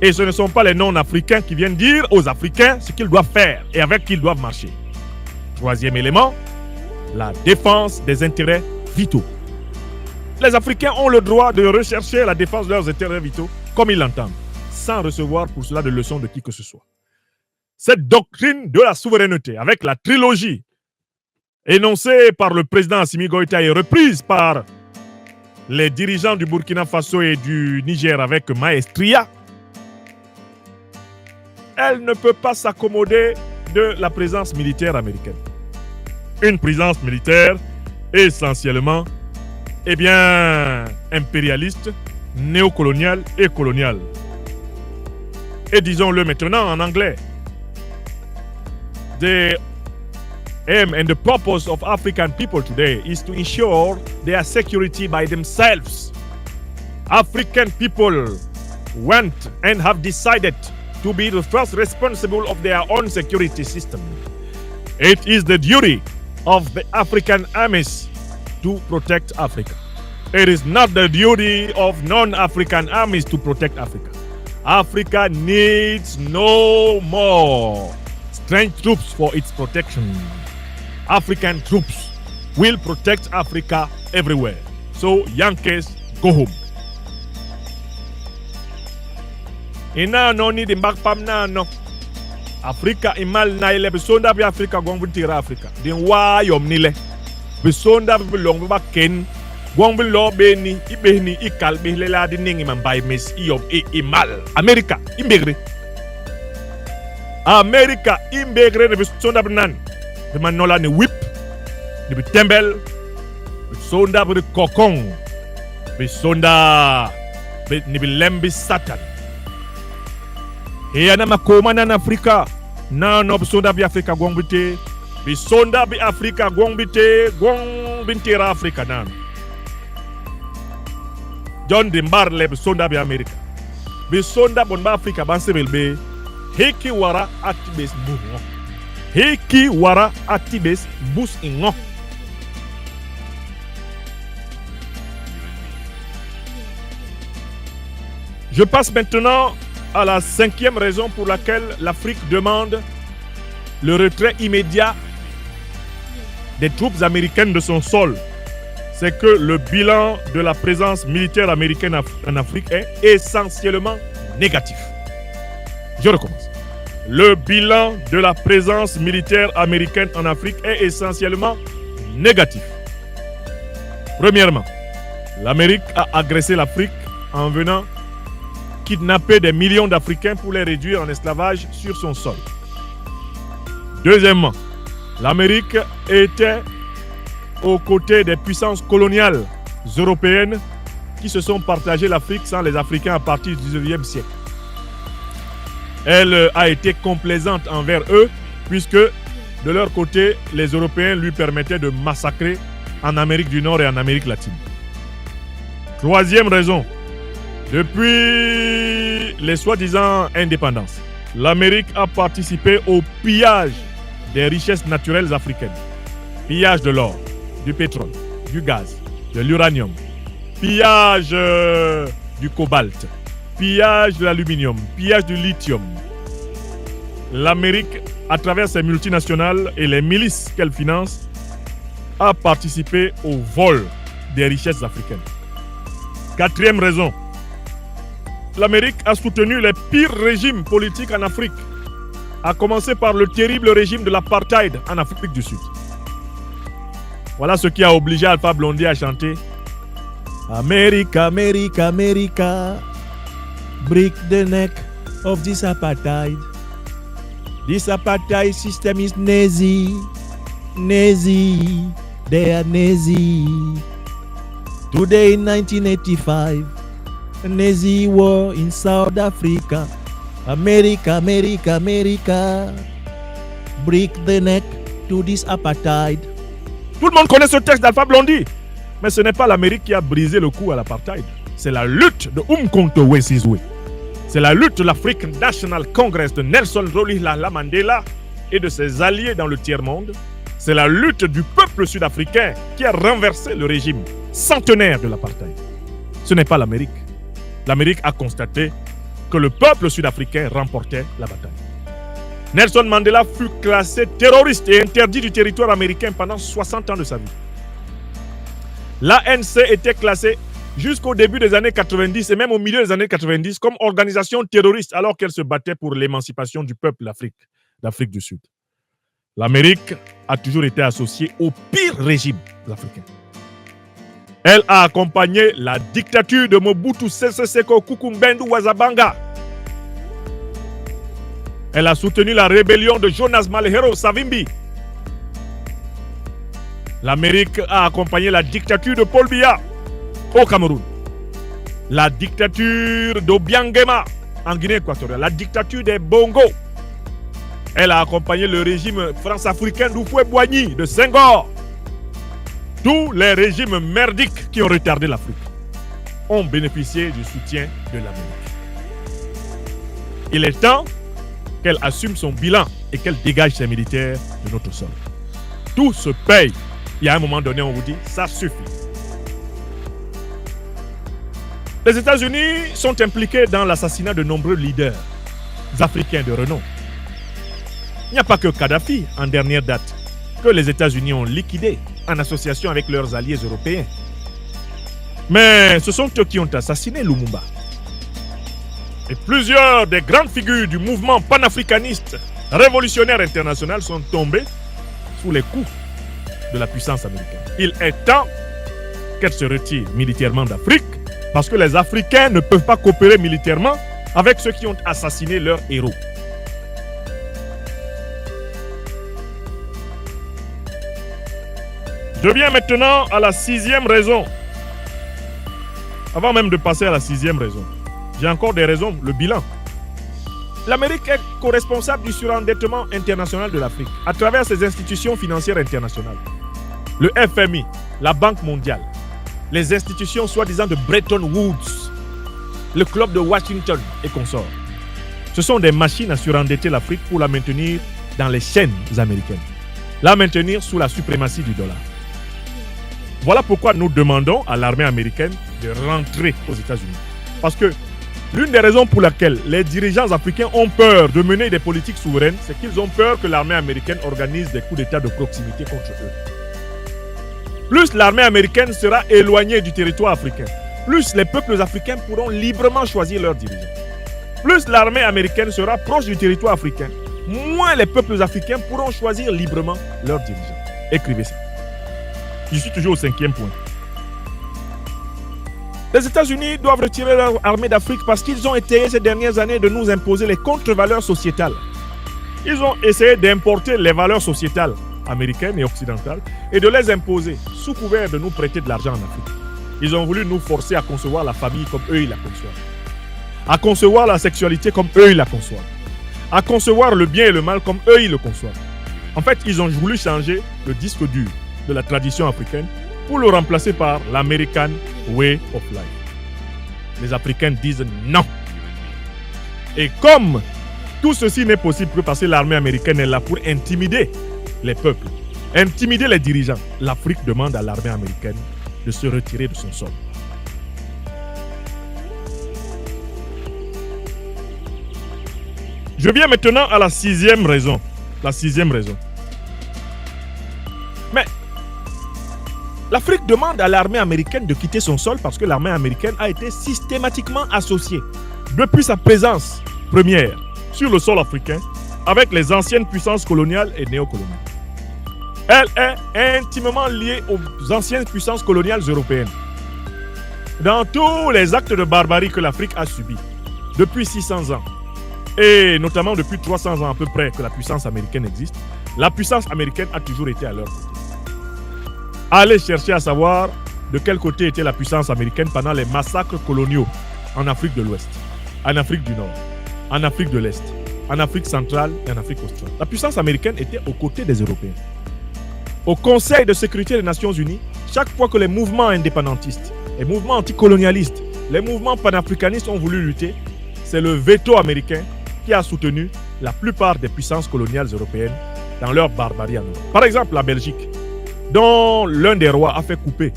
Speaker 1: Et ce ne sont pas les non-africains qui viennent dire aux Africains ce qu'ils doivent faire et avec qui ils doivent marcher. Troisième élément, la défense des intérêts vitaux. Les Africains ont le droit de rechercher la défense de leurs intérêts vitaux comme ils l'entendent, sans recevoir pour cela de leçons de qui que ce soit. Cette doctrine de la souveraineté, avec la trilogie énoncée par le président Assimi Goïta et reprise par les dirigeants du Burkina Faso et du Niger avec maestria, elle ne peut pas s'accommoder de la présence militaire américaine. Une présence militaire essentiellement, impérialiste, néocoloniale et coloniale. Et disons-le maintenant en anglais. The aim and the purpose of African people today is to ensure their security by themselves. African people want and have decided to be the first responsible of their own security system. It is the duty of the African armies to protect Africa. It is not the duty of non-African armies to protect Africa. Africa needs no more strange troops for its protection. African troops will protect Africa everywhere. So Yankees, go home. Ina no ni di mbak pam na no. Afrika imal na ile bisonda bi Afrika gong tira Afrika. Din wa yom nile. Bisonda bi long ba ken gong bi lo be ni ibe ni ikal bi lela di ningi man bay mes yom imal. Amerika imbegre. Amerika imbegre de bisonda bi nan. Bi man nola ni whip. Di bi tembel. Bisonda bi kokong. Bisonda ni bi lembi satan. E yana makoma nan Afrika nan bisonda bi Afrika gongbite bisonda bi Afrika gongbite gongbintera Afrika nan John Dimbar le bisonda bi Amerika bisonda bon ba Afrika ban sebelbe heki wara atibes bungo heki wara atibes bus ingo. Je passe maintenant à la 5e raison pour laquelle l'Afrique demande le retrait immédiat des troupes américaines de son sol. C'est que le bilan de la présence militaire américaine en Afrique est essentiellement négatif. Je recommence. Le bilan de la présence militaire américaine en Afrique est essentiellement négatif. Premièrement, l'Amérique a agressé l'Afrique en venant kidnapper des millions d'Africains pour les réduire en esclavage sur son sol. Deuxièmement, l'Amérique était aux côtés des puissances coloniales européennes qui se sont partagées l'Afrique sans les Africains à partir du 19e siècle. Elle a été complaisante envers eux puisque de leur côté, les Européens lui permettaient de massacrer en Amérique du Nord et en Amérique latine. Troisième raison, depuis les soi-disant indépendances, l'Amérique a participé au pillage des richesses naturelles africaines. Pillage de l'or, du pétrole, du gaz, de l'uranium, pillage du cobalt, pillage de l'aluminium, pillage du lithium. L'Amérique, à travers ses multinationales et les milices qu'elle finance, a participé au vol des richesses africaines. Quatrième raison, l'Amérique a soutenu les pires régimes politiques en Afrique, à commencer par le terrible régime de l'apartheid en Afrique du Sud. Voilà ce qui a obligé Alpha Blondy à chanter America, America, America, break the neck of this apartheid. This apartheid system is Nazi, Nazi, they are Nazi. Today in 1985, Nazi war in South Africa. America, America, America, break the neck to this apartheid. Tout le monde connaît ce texte d'Alpha Blondy. Mais ce n'est pas l'Amérique qui a brisé le cou à l'apartheid. C'est la lutte de Umkhonto we Sizwe. C'est la lutte de l'African National Congress de Nelson Rolihlahla Mandela et de ses alliés dans le tiers-monde. C'est la lutte du peuple sud-africain qui a renversé le régime centenaire de l'apartheid. Ce n'est pas l'Amérique. L'Amérique a constaté que le peuple sud-africain remportait la bataille. Nelson Mandela fut classé terroriste et interdit du territoire américain pendant 60 ans de sa vie. L'ANC était classée jusqu'au début des années 90 et même au milieu des années 90 comme organisation terroriste alors qu'elle se battait pour l'émancipation du peuple d'Afrique du Sud. L'Amérique a toujours été associée au pire régime africain. Elle a accompagné la dictature de Mobutu Sese Seko Kuku Mbendu Wazabanga. Elle a soutenu la rébellion de Jonas Malheiro Savimbi. L'Amérique a accompagné la dictature de Paul Biya au Cameroun. La dictature d'Obiangema en Guinée équatoriale. La dictature des Bongo. Elle a accompagné le régime france-africain d'Houphouët-Boigny de Senghor. Tous les régimes merdiques qui ont retardé l'Afrique ont bénéficié du soutien de l'Amérique. Il est temps qu'elle assume son bilan et qu'elle dégage ses militaires de notre sol. Tout se paye. Il y a un moment donné, on vous dit, ça suffit. Les États-Unis sont impliqués dans l'assassinat de nombreux leaders africains de renom. Il n'y a pas que Kadhafi, en dernière date, que les États-Unis ont liquidé en association avec leurs alliés européens. Mais ce sont eux qui ont assassiné Lumumba. Et plusieurs des grandes figures du mouvement panafricaniste révolutionnaire international sont tombées sous les coups de la puissance américaine. Il est temps qu'elle se retire militairement d'Afrique parce que les Africains ne peuvent pas coopérer militairement avec ceux qui ont assassiné leurs héros. Je viens maintenant à la 6e raison. Avant même de passer à la 6e raison, j'ai encore des raisons, le bilan. L'Amérique est co-responsable du surendettement international de l'Afrique à travers ses institutions financières internationales. Le FMI, la Banque mondiale, les institutions soi-disant de Bretton Woods, le club de Washington et consorts. Ce sont des machines à surendetter l'Afrique pour la maintenir dans les chaînes américaines, la maintenir sous la suprématie du dollar. Voilà pourquoi nous demandons à l'armée américaine de rentrer aux États-Unis. Parce que l'une des raisons pour laquelle les dirigeants africains ont peur de mener des politiques souveraines, c'est qu'ils ont peur que l'armée américaine organise des coups d'État de proximité contre eux. Plus l'armée américaine sera éloignée du territoire africain, plus les peuples africains pourront librement choisir leurs dirigeants. Plus l'armée américaine sera proche du territoire africain, moins les peuples africains pourront choisir librement leurs dirigeants. Écrivez ça. Je suis toujours au 5e point. Les États-Unis doivent retirer leur armée d'Afrique parce qu'ils ont essayé ces dernières années de nous imposer les contre-valeurs sociétales. Ils ont essayé d'importer les valeurs sociétales américaines et occidentales et de les imposer sous couvert de nous prêter de l'argent en Afrique. Ils ont voulu nous forcer à concevoir la famille comme eux ils la conçoivent, à concevoir la sexualité comme eux ils la conçoivent, à concevoir le bien et le mal comme eux ils le conçoivent. En fait, ils ont voulu changer le disque dur de la tradition africaine pour le remplacer par l'American Way of Life. Les Africains disent non. Et comme tout ceci n'est possible que parce que l'armée américaine est là pour intimider les peuples, intimider les dirigeants, l'Afrique demande à l'armée américaine de se retirer de son sol. Je viens maintenant à la 6e raison. La 6e raison. Mais l'Afrique demande à l'armée américaine de quitter son sol parce que l'armée américaine a été systématiquement associée depuis sa présence première sur le sol africain avec les anciennes puissances coloniales et néocoloniales. Elle est intimement liée aux anciennes puissances coloniales européennes. Dans tous les actes de barbarie que l'Afrique a subis depuis 600 ans, et notamment depuis 300 ans à peu près que la puissance américaine existe, la puissance américaine a toujours été à leur côté. Allez chercher à savoir de quel côté était la puissance américaine pendant les massacres coloniaux en Afrique de l'Ouest, en Afrique du Nord, en Afrique de l'Est, en Afrique centrale et en Afrique australe. La puissance américaine était aux côtés des Européens. Au Conseil de sécurité des Nations Unies, chaque fois que les mouvements indépendantistes, les mouvements anticolonialistes, les mouvements panafricanistes ont voulu lutter, c'est le veto américain qui a soutenu la plupart des puissances coloniales européennes dans leur barbarie en Europe. Par exemple, la Belgique, dont l'un des rois a fait couper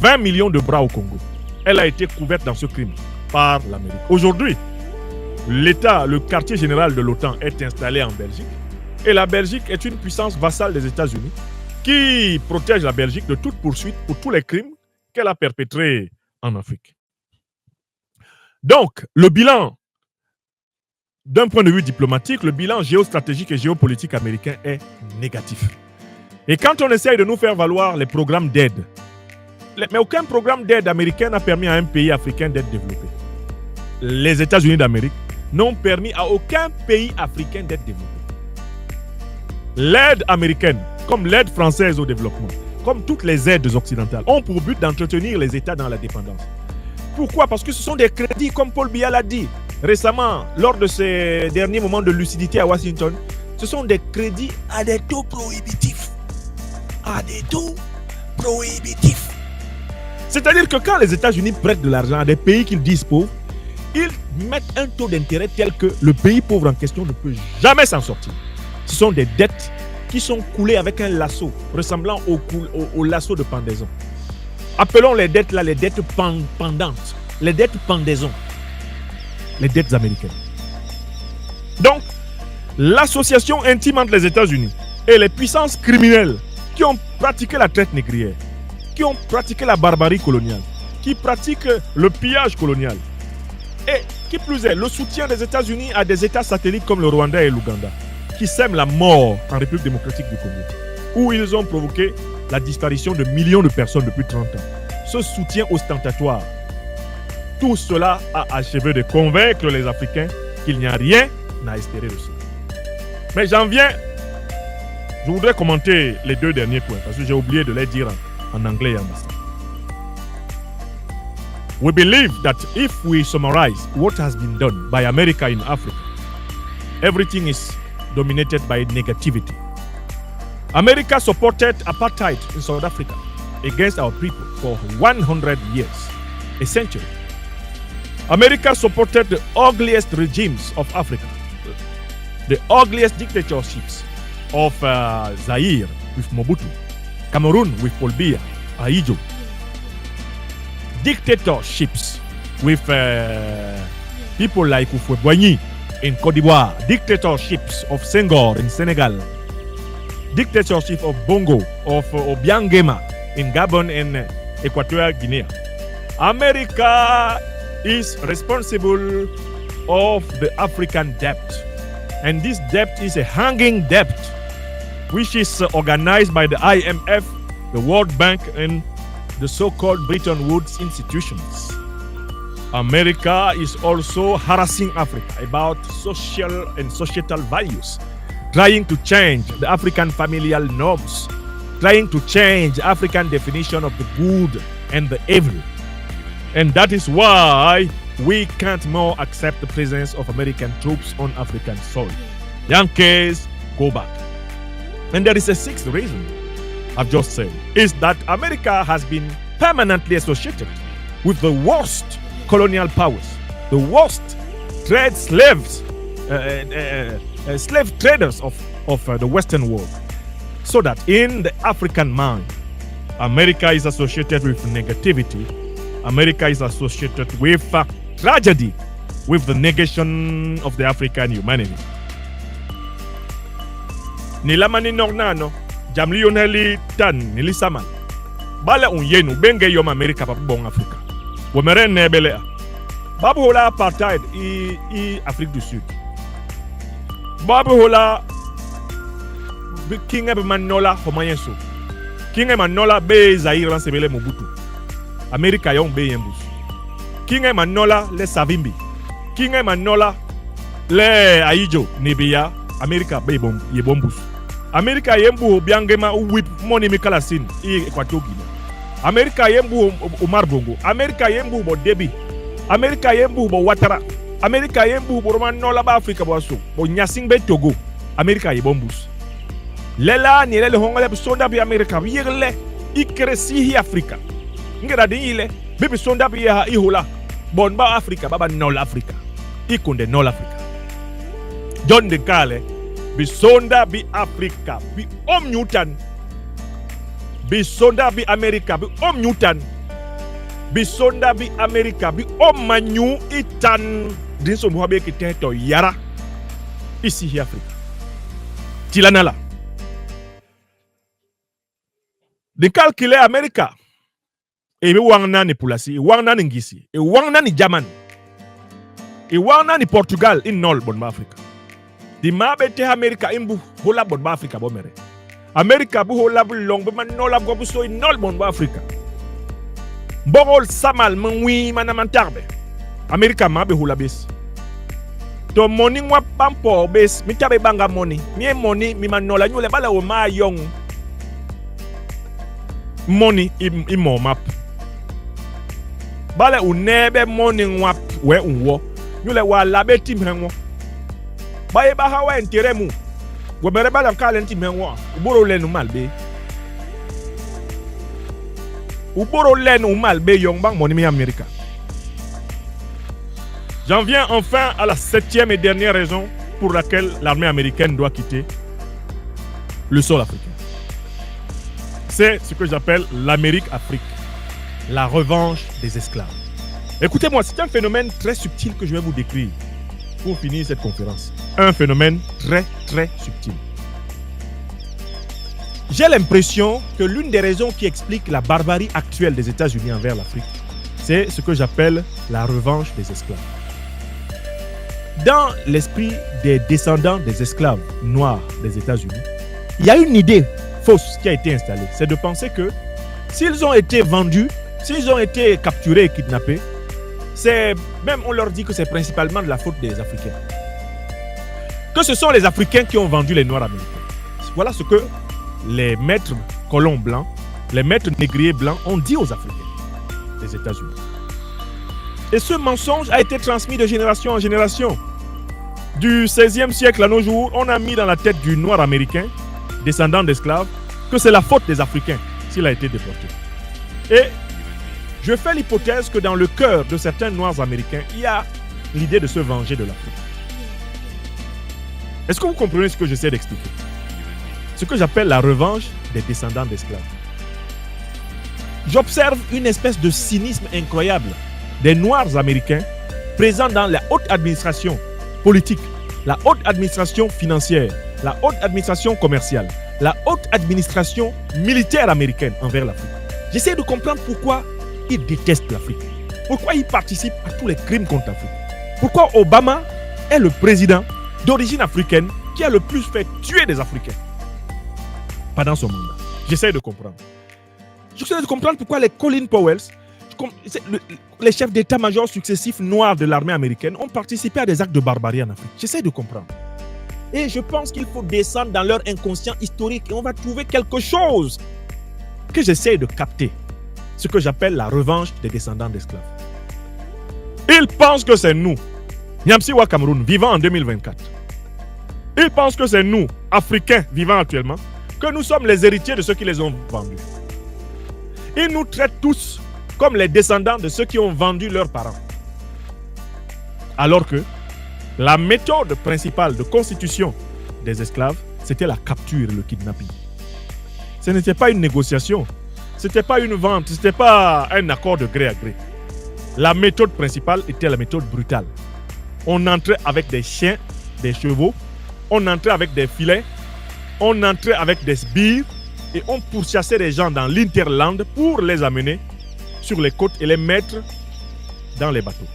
Speaker 1: 20 millions de bras au Congo. Elle a été couverte dans ce crime par l'Amérique. Aujourd'hui, le quartier général de l'OTAN est installé en Belgique et la Belgique est une puissance vassale des États-Unis qui protège la Belgique de toute poursuite pour tous les crimes qu'elle a perpétrés en Afrique. Donc, le bilan, d'un point de vue diplomatique, le bilan géostratégique et géopolitique américain est négatif. Et quand on essaye de nous faire valoir les programmes d'aide, mais aucun programme d'aide américain n'a permis à un pays africain d'être développé. Les États-Unis d'Amérique n'ont permis à aucun pays africain d'être développé. L'aide américaine, comme l'aide française au développement, comme toutes les aides occidentales, ont pour but d'entretenir les États dans la dépendance. Pourquoi? Parce que ce sont des crédits, comme Paul Biya l'a dit récemment, lors de ses derniers moments de lucidité à Washington, ce sont des crédits à des taux prohibitifs. À des taux prohibitifs. C'est-à-dire que quand les États-Unis prêtent de l'argent à des pays qu'ils disent pauvres, ils mettent un taux d'intérêt tel que le pays pauvre en question ne peut jamais s'en sortir. Ce sont des dettes qui sont coulées avec un lasso ressemblant au lasso de pendaison. Appelons les dettes là les dettes pendantes, les dettes pendaison, les dettes américaines. Donc, l'association intime entre les États-Unis et les puissances criminelles qui ont pratiqué la traite négrière, qui ont pratiqué la barbarie coloniale, qui pratiquent le pillage colonial, et qui plus est, le soutien des États-Unis à des États satellites comme le Rwanda et l'Ouganda, qui sèment la mort en République démocratique du Congo, où ils ont provoqué la disparition de millions de personnes depuis 30 ans. Ce soutien ostentatoire, tout cela a achevé de convaincre les Africains qu'il n'y a rien à espérer de cela. Mais j'en viens, je voudrais commenter les deux derniers points, parce que j'ai oublié de les dire en anglais et en français. We believe that if we summarize what has been done by America in Africa, everything is dominated by negativity. America supported apartheid in South Africa against our people for 100 years, a century. America supported the ugliest regimes of Africa, the ugliest dictatorships of Zaire with Mobutu, Cameroon with Paul Biya, Ahidjo, dictatorships with people like Houphouët-Boigny in Côte d'Ivoire, dictatorships of Senghor in Senegal, dictatorship of Bongo, of Obiang Nguema in Gabon and Equatorial Guinea. America is responsible of the African debt. And this debt is a hanging debt, which is organized by the IMF, the World Bank, and the so-called Bretton Woods institutions. America is also harassing Africa about social and societal values, trying to change the African familial norms, trying to change African definition of the good and the evil. And that is why we can't more accept the presence of American troops on African soil. Yankees, go back. And there is a sixth reason I've just said, is that America has been permanently associated with the worst colonial powers, the worst slave traders of the Western world. So that in the African mind, America is associated with negativity. America is associated with tragedy, with the negation of the African humanity. Nilamani Nornano, Jamlionelli Tan, Nilisaman. Bala unyenu, benge yom America pa bon Africa. Womeren nebelea. Babu hola apartheid i Afrique du Sud. Babu hola King Manola Homayenso. King Manola be Zaire lan sebele Mobutu. America yon be yembus. King Manola le Savimbi. King Manola le Ahidjo Nebiya. America be bom ye bombus. America yembu Obiang Nguema whip money mikalasin i Equatorial Guinea. America yembu Omar Bongo. America yembu bo Debi. America yembu bo Ouattara. America yembu bo Romanola ba Africa bo so. Bo Nyasingbe Togo. America ye bombus. Lela ni lele hongole sonda bi America yirle ikresi hi Africa. Ngera dinile bibi sonda bi ha ihola. Bon ba Africa baba Nol Africa. Ikunde Nol Africa. John de Kale bi sonda bi Africa bi Newton. Bi sonda bi America bi Newton. Bi sonda bi America bi Manyu itan dinso muhabe kiteto yara ici hi Africa. Tilanala. De calculer America. E bi wangna ni pulasi, e wangna ni ngisi, e wangna ni German. E wangna ni Portugal in nol bon Africa. Di mabe te America imbu hola bon Africa bo mere. America bu hola bu long bu man nola go bu so in nol bon Africa. Bogol samal mwi manamantarbe. America mabe hola bes. to money wa pampo bes mi tabe banga money mi money mi manola nyule bala o ma yong money imo map bala u nebe money wa we unwo nyule wa labe tim henwo baye ba hawa entere mu wo mere bala kale tim henwo uboro lenu malbe uboro lenu malbe yong bang money mi America. J'en viens enfin à la 7e et dernière raison pour laquelle l'armée américaine doit quitter le sol africain. C'est ce que j'appelle l'Amérique-Afrique, la revanche des esclaves. Écoutez-moi, c'est un phénomène très subtil que je vais vous décrire pour finir cette conférence. Un phénomène très, très subtil. J'ai l'impression que l'une des raisons qui explique la barbarie actuelle des États-Unis envers l'Afrique, c'est ce que j'appelle la revanche des esclaves. Dans l'esprit des descendants des esclaves noirs des États-Unis, il y a une idée fausse qui a été installée. C'est de penser que s'ils ont été vendus, s'ils ont été capturés et kidnappés, on leur dit que c'est principalement de la faute des Africains. Que ce sont les Africains qui ont vendu les Noirs américains. Voilà ce que les maîtres colons blancs, les maîtres négriers blancs ont dit aux Africains des États-Unis. Et ce mensonge a été transmis de génération en génération. Du 16e siècle à nos jours, on a mis dans la tête du noir américain, descendant d'esclaves, que c'est la faute des Africains s'il a été déporté. Et je fais l'hypothèse que dans le cœur de certains noirs américains, il y a l'idée de se venger de l'Afrique. Est-ce que vous comprenez ce que j'essaie d'expliquer? Ce que j'appelle la revanche des descendants d'esclaves. J'observe une espèce de cynisme incroyable des Noirs américains présents dans la haute administration politique, la haute administration financière, la haute administration commerciale, la haute administration militaire américaine envers l'Afrique. J'essaie de comprendre pourquoi ils détestent l'Afrique, pourquoi ils participent à tous les crimes contre l'Afrique, pourquoi Obama est le président d'origine africaine qui a le plus fait tuer des Africains pendant son mandat. J'essaie de comprendre. J'essaie de comprendre pourquoi les Colin Powell, les chefs d'état-major successifs noirs de l'armée américaine ont participé à des actes de barbarie en Afrique. J'essaie de comprendre. Et je pense qu'il faut descendre dans leur inconscient historique et on va trouver quelque chose que j'essaie de capter. Ce que j'appelle la revanche des descendants d'esclaves. Ils pensent que c'est nous, Nyamsiwa Cameroun, vivant en 2024. Ils pensent que c'est nous, Africains, vivant actuellement, que nous sommes les héritiers de ceux qui les ont vendus. Ils nous traitent tous comme les descendants de ceux qui ont vendu leurs parents. Alors que la méthode principale de constitution des esclaves, c'était la capture et le kidnapping. Ce n'était pas une négociation, ce n'était pas une vente, ce n'était pas un accord de gré à gré. La méthode principale était la méthode brutale. On entrait avec des chiens, des chevaux, on entrait avec des filets, on entrait avec des sbires et on pourchassait les gens dans l'interland pour les amener sur les côtes et les mettre dans les bateaux.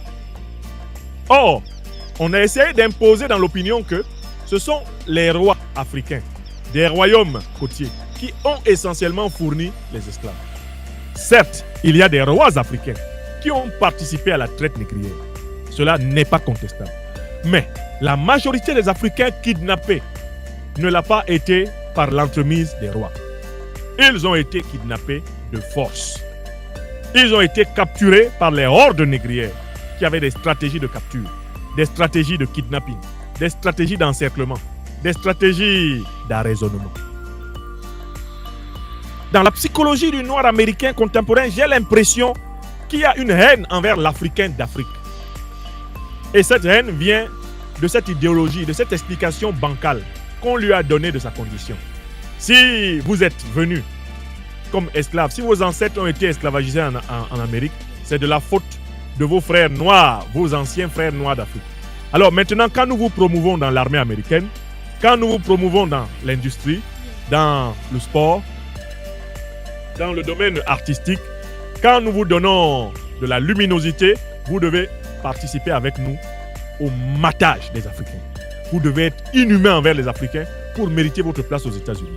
Speaker 1: Or, on a essayé d'imposer dans l'opinion que ce sont les rois africains, des royaumes côtiers, qui ont essentiellement fourni les esclaves. Certes, il y a des rois africains qui ont participé à la traite négrière. Cela n'est pas contestable. Mais la majorité des Africains kidnappés ne l'a pas été par l'entremise des rois. Ils ont été kidnappés de force. Ils ont été capturés par les hordes négrières qui avaient des stratégies de capture, des stratégies de kidnapping, des stratégies d'encerclement, des stratégies d'arraisonnement. Dans la psychologie du noir américain contemporain, j'ai l'impression qu'il y a une haine envers l'Africain d'Afrique. Et cette haine vient de cette idéologie, de cette explication bancale qu'on lui a donnée de sa condition. Si vous êtes venu comme esclave, si vos ancêtres ont été esclavagisés en Amérique, c'est de la faute de vos frères noirs, vos anciens frères noirs d'Afrique. Alors maintenant, quand nous vous promouvons dans l'armée américaine, quand nous vous promouvons dans l'industrie, dans le sport, dans le domaine artistique, quand nous vous donnons de la luminosité, vous devez participer avec nous au matage des Africains. Vous devez être inhumain envers les Africains pour mériter votre place aux États-Unis.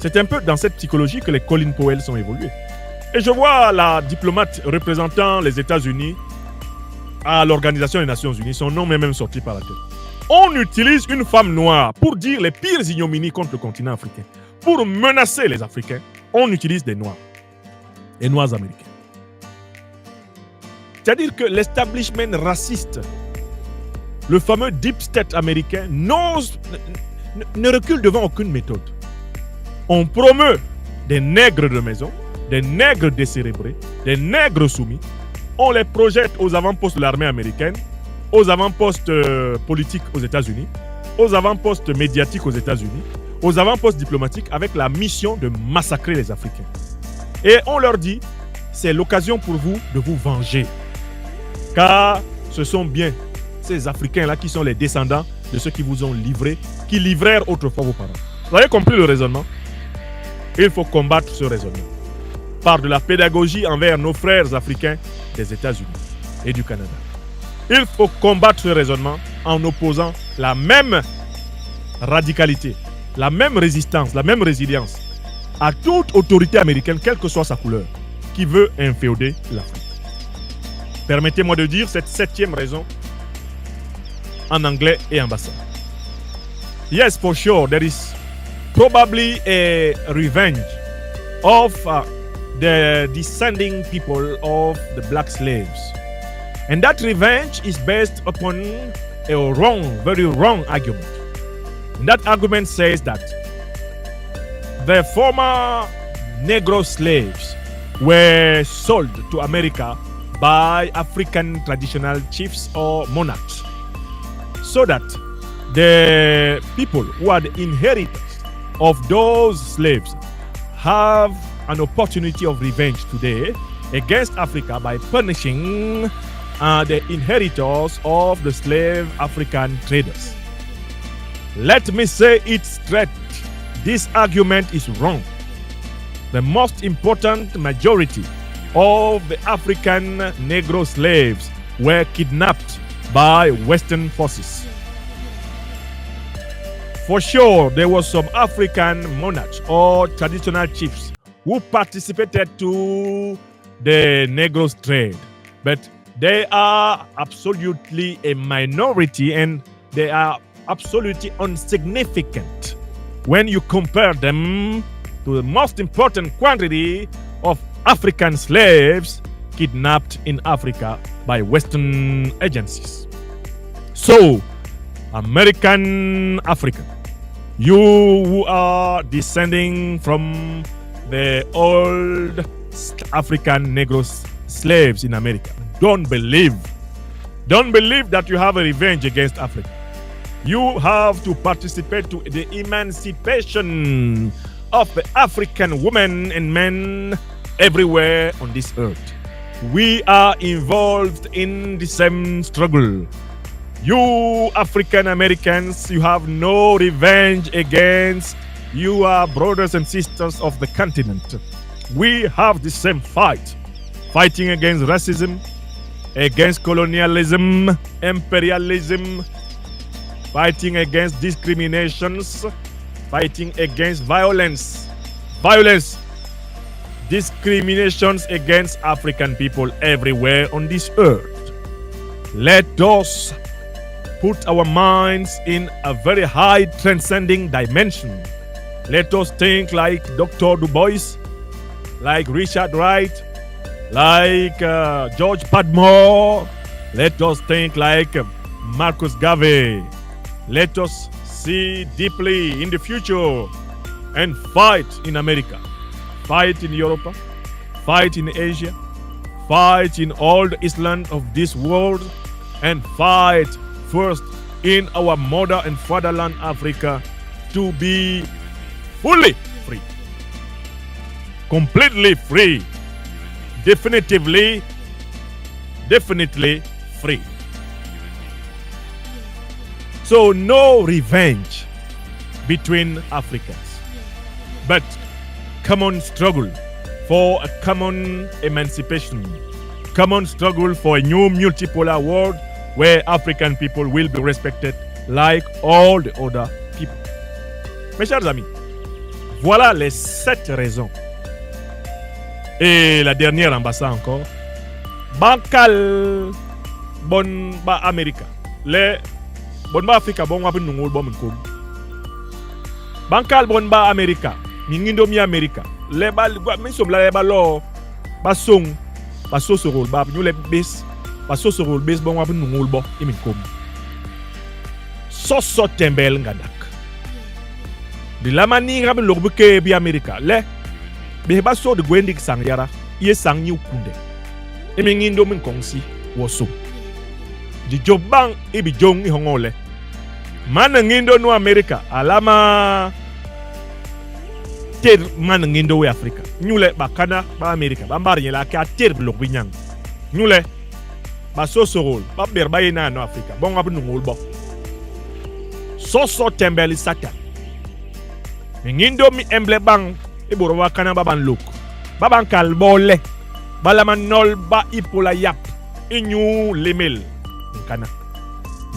Speaker 1: C'est un peu dans cette psychologie que les Colin Powell ont évolué. Et je vois la diplomate représentant les États-Unis à l'Organisation des Nations Unies, son nom est même sorti par la tête. On utilise une femme noire pour dire les pires ignominies contre le continent africain. Pour menacer les Africains, on utilise des Noirs. Les Noirs américains. C'est-à-dire que l'establishment raciste, le fameux deep state américain, ne recule devant aucune méthode. On promeut des nègres de maison, des nègres décérébrés, des nègres soumis. On les projette aux avant-postes de l'armée américaine, aux avant-postes politiques aux États-Unis, aux avant-postes médiatiques aux États-Unis, aux avant-postes diplomatiques avec la mission de massacrer les Africains. Et on leur dit, c'est l'occasion pour vous de vous venger. Car ce sont bien ces Africains-là qui sont les descendants de ceux qui vous ont livré, qui livrèrent autrefois vos parents. Vous avez compris le raisonnement? Il faut combattre ce raisonnement par de la pédagogie envers nos frères africains des États-Unis et du Canada. Il faut combattre ce raisonnement en opposant la même radicalité, la même résistance, la même résilience à toute autorité américaine, quelle que soit sa couleur, qui veut inféoder l'Afrique. Permettez-moi de dire cette septième raison en anglais et en bassin. Yes, for sure, there is probably a revenge of the descending people of the black slaves. And that revenge is based upon a wrong, very wrong argument. And that argument says that the former Negro slaves were sold to America by African traditional chiefs or monarchs, so that the people who are the inheritors of those slaves have an opportunity of revenge today against Africa by punishing the inheritors of the slave African traders. Let me say it straight. This argument is wrong. The most important majority of the African Negro slaves were kidnapped by Western forces. For sure, there were some African monarchs or traditional chiefs who participated to the Negro trade, but they are absolutely a minority and they are absolutely insignificant when you compare them to the most important quantity of African slaves kidnapped in Africa by Western agencies. So, American African, you who are descending from the old African Negro slaves in America, don't believe that you have a revenge against Africa. You have to participate to the emancipation of the African women and men everywhere on this earth. We are involved in the same struggle. You African Americans, you have no revenge against your brothers and sisters of the continent. We have the same fight, fighting against racism, against colonialism, imperialism, fighting against discriminations, fighting against violence, discriminations against African people everywhere on this earth. Let us put our minds in a very high transcending dimension. Let us think like Dr. Du Bois, like Richard Wright, like George Padmore. Let us think like Marcus Garvey. Let us see deeply in the future and fight in America, fight in Europe, fight in Asia, fight in all the islands of this world, and fight first in our mother and fatherland Africa to be fully free, completely free, definitively free. So no revenge between Africans, but common struggle for a common emancipation, common struggle for a new multipolar world where African people will be respected like all the other people. Mes chers amis, voilà les 7 raisons. Et la dernière en bas encore, bancal bon ba America. Le bon ba Africa bon wa nungul bon kom. Bankal bon ba America. Ningindo mi America. Le ba mi somla le ba lo ba song ba so so rol ba ñu le bes ba so so rol bes bon wa nungul bon imin kom. So tembel ngadak. De la mani ngam lobke bi America. Le be ba so de gwendik sang yara. Ye sang ñu kunde. Emi ngindo min kongsi woso. Di jobang ibi jong i hongole. Mana ngindo no America alama ter mana ngindo we Africa. Nyule bakana ba America. Ba mbar yela ka ter blok binyang. Nyule ba sosorol ba berba ina no Africa. Bon abu ngol bo. So tembeli satan. Ngindo mi emble bang iboro wakana baban lok. Baban kalbole. Balaman nol ba ipola yap. Inyu lemel.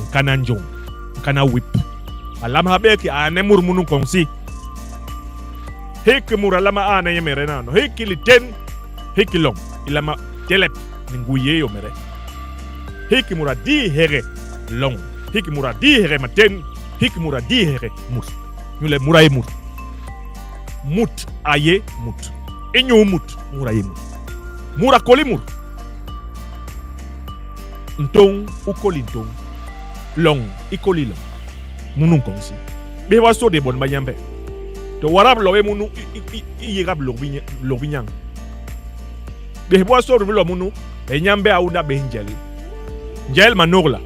Speaker 1: Nkana njong. Nkana whip. Alam habeki ane murmunu kongsi. Heki muralama ane yemere nano. Heki liten. Heki long. Ilama telep. Ninguye yo mere. Heki muradi here long. Heki muradi here maten. Heki muradi here mur. Nyule muraye mur. Mut aye mut. Inyu mut muraye mur. Mura koli mur. Ntong ukoli ntong. Long ikoli long. Munun kongsi. Be waso de bon bayambe. To warab lowe munu yigab lobinyang. Be waso de lo munu e nyambe auda be njel. Njel manogla.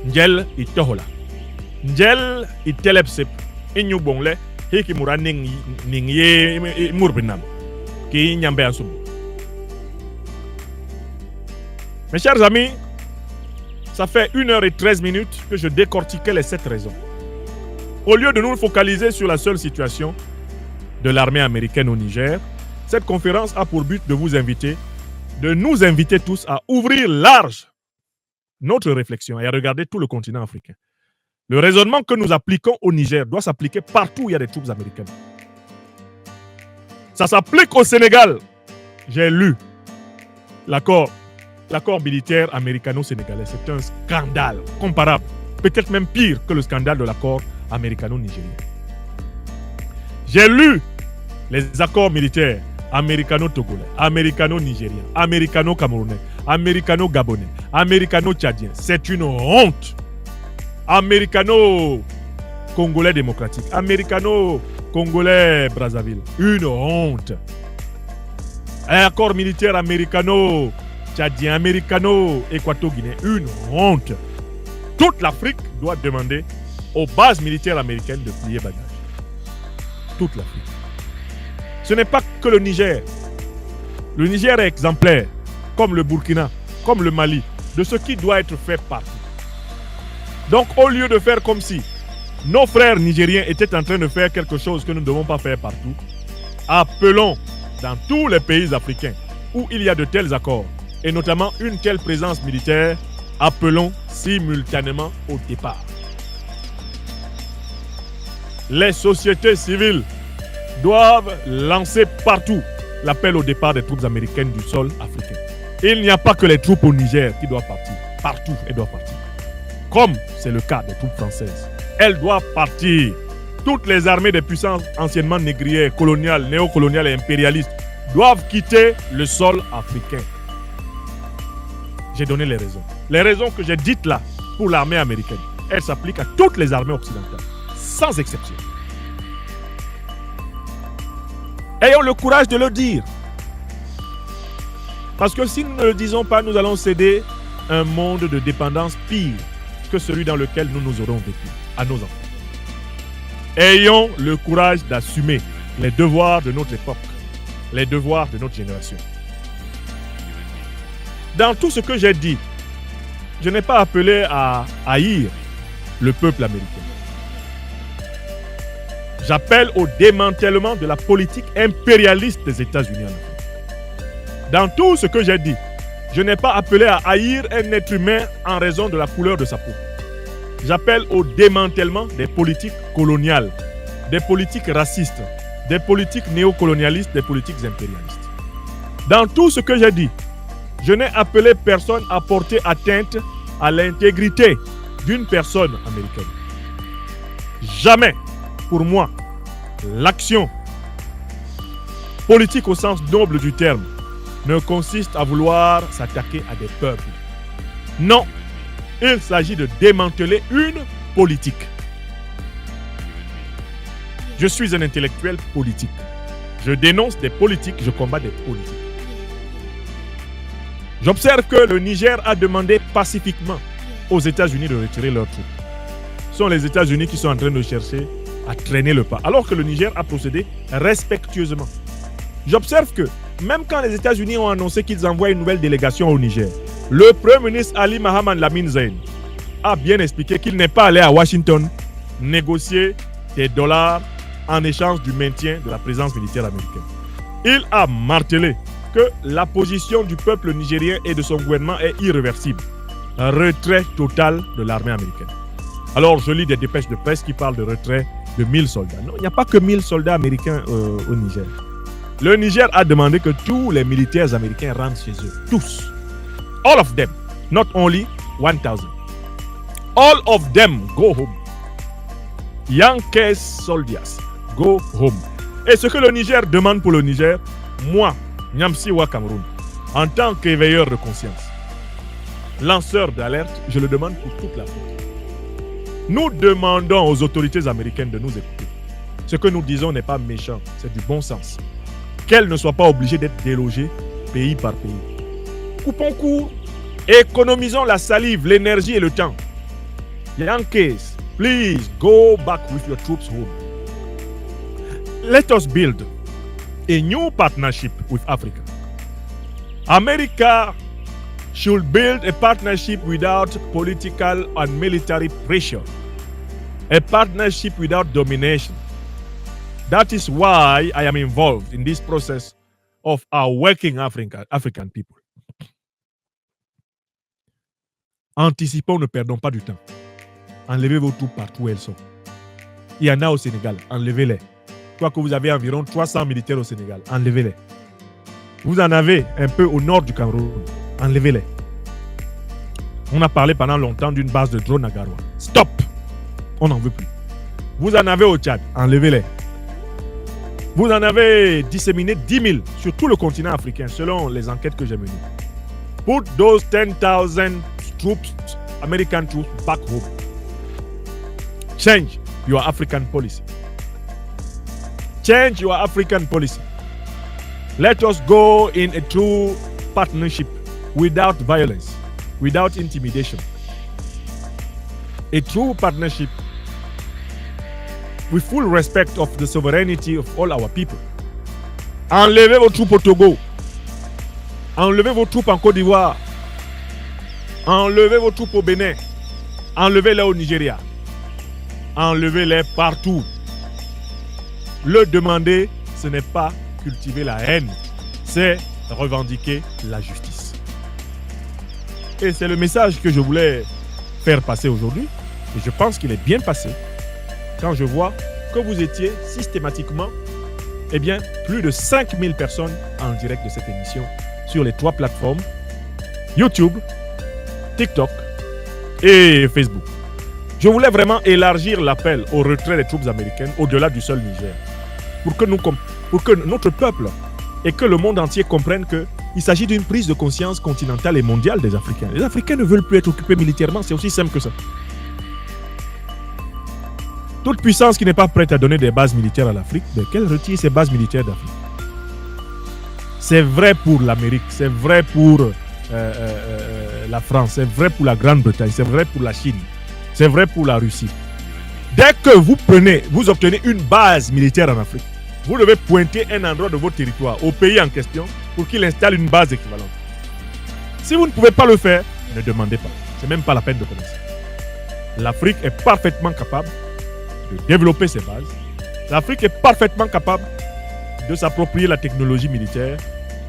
Speaker 1: Njel itohola. Njel itelepsep. Inyu bongle heki mura ning ye murbinam. Ki nyambe asum. Mes chers amis, ça fait 1h13 que je décortiquais les 7 raisons. Au lieu de nous focaliser sur la seule situation de l'armée américaine au Niger, cette conférence a pour but de nous inviter tous à ouvrir large notre réflexion et à regarder tout le continent africain. Le raisonnement que nous appliquons au Niger doit s'appliquer partout où il y a des troupes américaines. Ça s'applique au Sénégal. J'ai lu l'accord militaire américano-sénégalais. C'est un scandale comparable, peut-être même pire que le scandale de l'accord américano-nigérien. J'ai lu les accords militaires américano-togolais, américano-nigériens, américano-camerounais, américano-gabonais, américano-tchadiens. C'est une honte. Américano-congolais démocratique, américano-congolais Brazzaville. Une honte. Un accord militaire américano-tchadien, américano-équato-guinéen. Une honte. Toute l'Afrique doit demander aux bases militaires américaines de plier bagage. Toute l'Afrique. Ce n'est pas que le Niger. Le Niger est exemplaire, comme le Burkina, comme le Mali, de ce qui doit être fait partout. Donc, au lieu de faire comme si nos frères nigériens étaient en train de faire quelque chose que nous ne devons pas faire partout, appelons dans tous les pays africains où il y a de tels accords, et notamment une telle présence militaire, appelons simultanément au départ. Les sociétés civiles doivent lancer partout l'appel au départ des troupes américaines du sol africain. Il n'y a pas que les troupes au Niger qui doivent partir. Partout, elles doivent partir. Comme c'est le cas des troupes françaises. Elles doivent partir. Toutes les armées des puissances anciennement négrières, coloniales, néocoloniales et impérialistes doivent quitter le sol africain. J'ai donné les raisons. Les raisons que j'ai dites là pour l'armée américaine, elles s'appliquent à toutes les armées occidentales, sans exception. Ayons le courage de le dire. Parce que si nous ne le disons pas, nous allons céder un monde de dépendance pire que celui dans lequel nous nous aurons vécu à nos enfants. Ayons le courage d'assumer les devoirs de notre époque, les devoirs de notre génération. Dans tout ce que j'ai dit, je n'ai pas appelé à haïr le peuple américain. J'appelle au démantèlement de la politique impérialiste des États-Unis en Afrique. Dans tout ce que j'ai dit, je n'ai pas appelé à haïr un être humain en raison de la couleur de sa peau. J'appelle au démantèlement des politiques coloniales, des politiques racistes, des politiques néocolonialistes, des politiques impérialistes. Dans tout ce que j'ai dit, Je n'ai appelé personne à porter atteinte à l'intégrité d'une personne américaine. Jamais, pour moi, l'action politique au sens noble du terme ne consiste à vouloir s'attaquer à des peuples. Non, il s'agit de démanteler une politique. Je suis un intellectuel politique. Je dénonce des politiques, je combats des politiques. J'observe que le Niger a demandé pacifiquement aux États-Unis de retirer leurs troupes. Ce sont les États-Unis qui sont en train de chercher à traîner le pas, alors que le Niger a procédé respectueusement. J'observe que même quand les États-Unis ont annoncé qu'ils envoient une nouvelle délégation au Niger, le Premier ministre Ali Mohamed Lamine Zein a bien expliqué qu'il n'est pas allé à Washington négocier des dollars en échange du maintien de la présence militaire américaine. Il a martelé que la position du peuple nigérien et de son gouvernement est irréversible. Un retrait total de l'armée américaine. Alors je lis des dépêches de presse qui parlent de retrait de 1000 soldats. Non, il n'y a pas que 1000 soldats américains au Niger. Le Niger a demandé que tous les militaires américains rentrent chez eux. Tous. All of them. Not only 1000. All of them go home. Yankees soldiers go home. Et ce que le Niger demande pour le Niger, moi, Nyamsi Wa Cameroun, en tant qu'éveilleur de conscience, lanceur d'alerte, je le demande pour toute l'Afrique. Nous demandons aux autorités américaines de nous écouter. Ce que nous disons n'est pas méchant, c'est du bon sens. Qu'elles ne soient pas obligées d'être délogées pays par pays. Coupons court, économisons la salive, l'énergie et le temps. Yankees, please go back with your troops home. Let us build a new partnership with Africa. America should build a partnership without political and military pressure. A partnership without domination. That is why I am involved in this process of our working African people. Anticipons, ne perdons pas du temps. Enlevez vos troupes partout où elles sont. Il y en a au Sénégal, enlevez-les. Je crois que vous avez environ 300 militaires au Sénégal, enlevez-les. Vous en avez un peu au nord du Cameroun, enlevez-les. On a parlé pendant longtemps d'une base de drones à Garoua. Stop! On n'en veut plus. Vous en avez au Tchad, enlevez-les. Vous en avez disséminé 10 000 sur tout le continent africain, selon les enquêtes que j'ai menées. Put those 10,000 troops, American troops, back home. Change your African policy. Change your African policy. Let us go in a true partnership without violence, without intimidation. A true partnership with full respect of the sovereignty of all our people. Enlevez vos troupes au Togo. Enlevez vos troupes en Côte d'Ivoire. Enlevez vos troupes au Bénin. Enlevez-les au Nigeria. Enlevez-les partout. Le demander, ce n'est pas cultiver la haine, c'est revendiquer la justice. Et c'est le message que je voulais faire passer aujourd'hui. Et je pense qu'il est bien passé quand je vois que vous étiez systématiquement, plus de 5000 personnes en direct de cette émission sur les 3 plateformes, YouTube, TikTok et Facebook. Je voulais vraiment élargir l'appel au retrait des troupes américaines au-delà du seul Niger. Pour que notre peuple et que le monde entier comprennent qu'il s'agit d'une prise de conscience continentale et mondiale des Africains. Les Africains ne veulent plus être occupés militairement, c'est aussi simple que ça. Toute puissance qui n'est pas prête à donner des bases militaires à l'Afrique, qu'elle retire ses bases militaires d'Afrique. C'est vrai pour l'Amérique, c'est vrai pour la France, c'est vrai pour la Grande-Bretagne, c'est vrai pour la Chine, c'est vrai pour la Russie. Dès que vous obtenez une base militaire en Afrique, vous devez pointer un endroit de votre territoire au pays en question pour qu'il installe une base équivalente. Si vous ne pouvez pas le faire, ne demandez pas. Ce n'est même pas la peine de commencer. L'Afrique est parfaitement capable de développer ses bases. L'Afrique est parfaitement capable de s'approprier la technologie militaire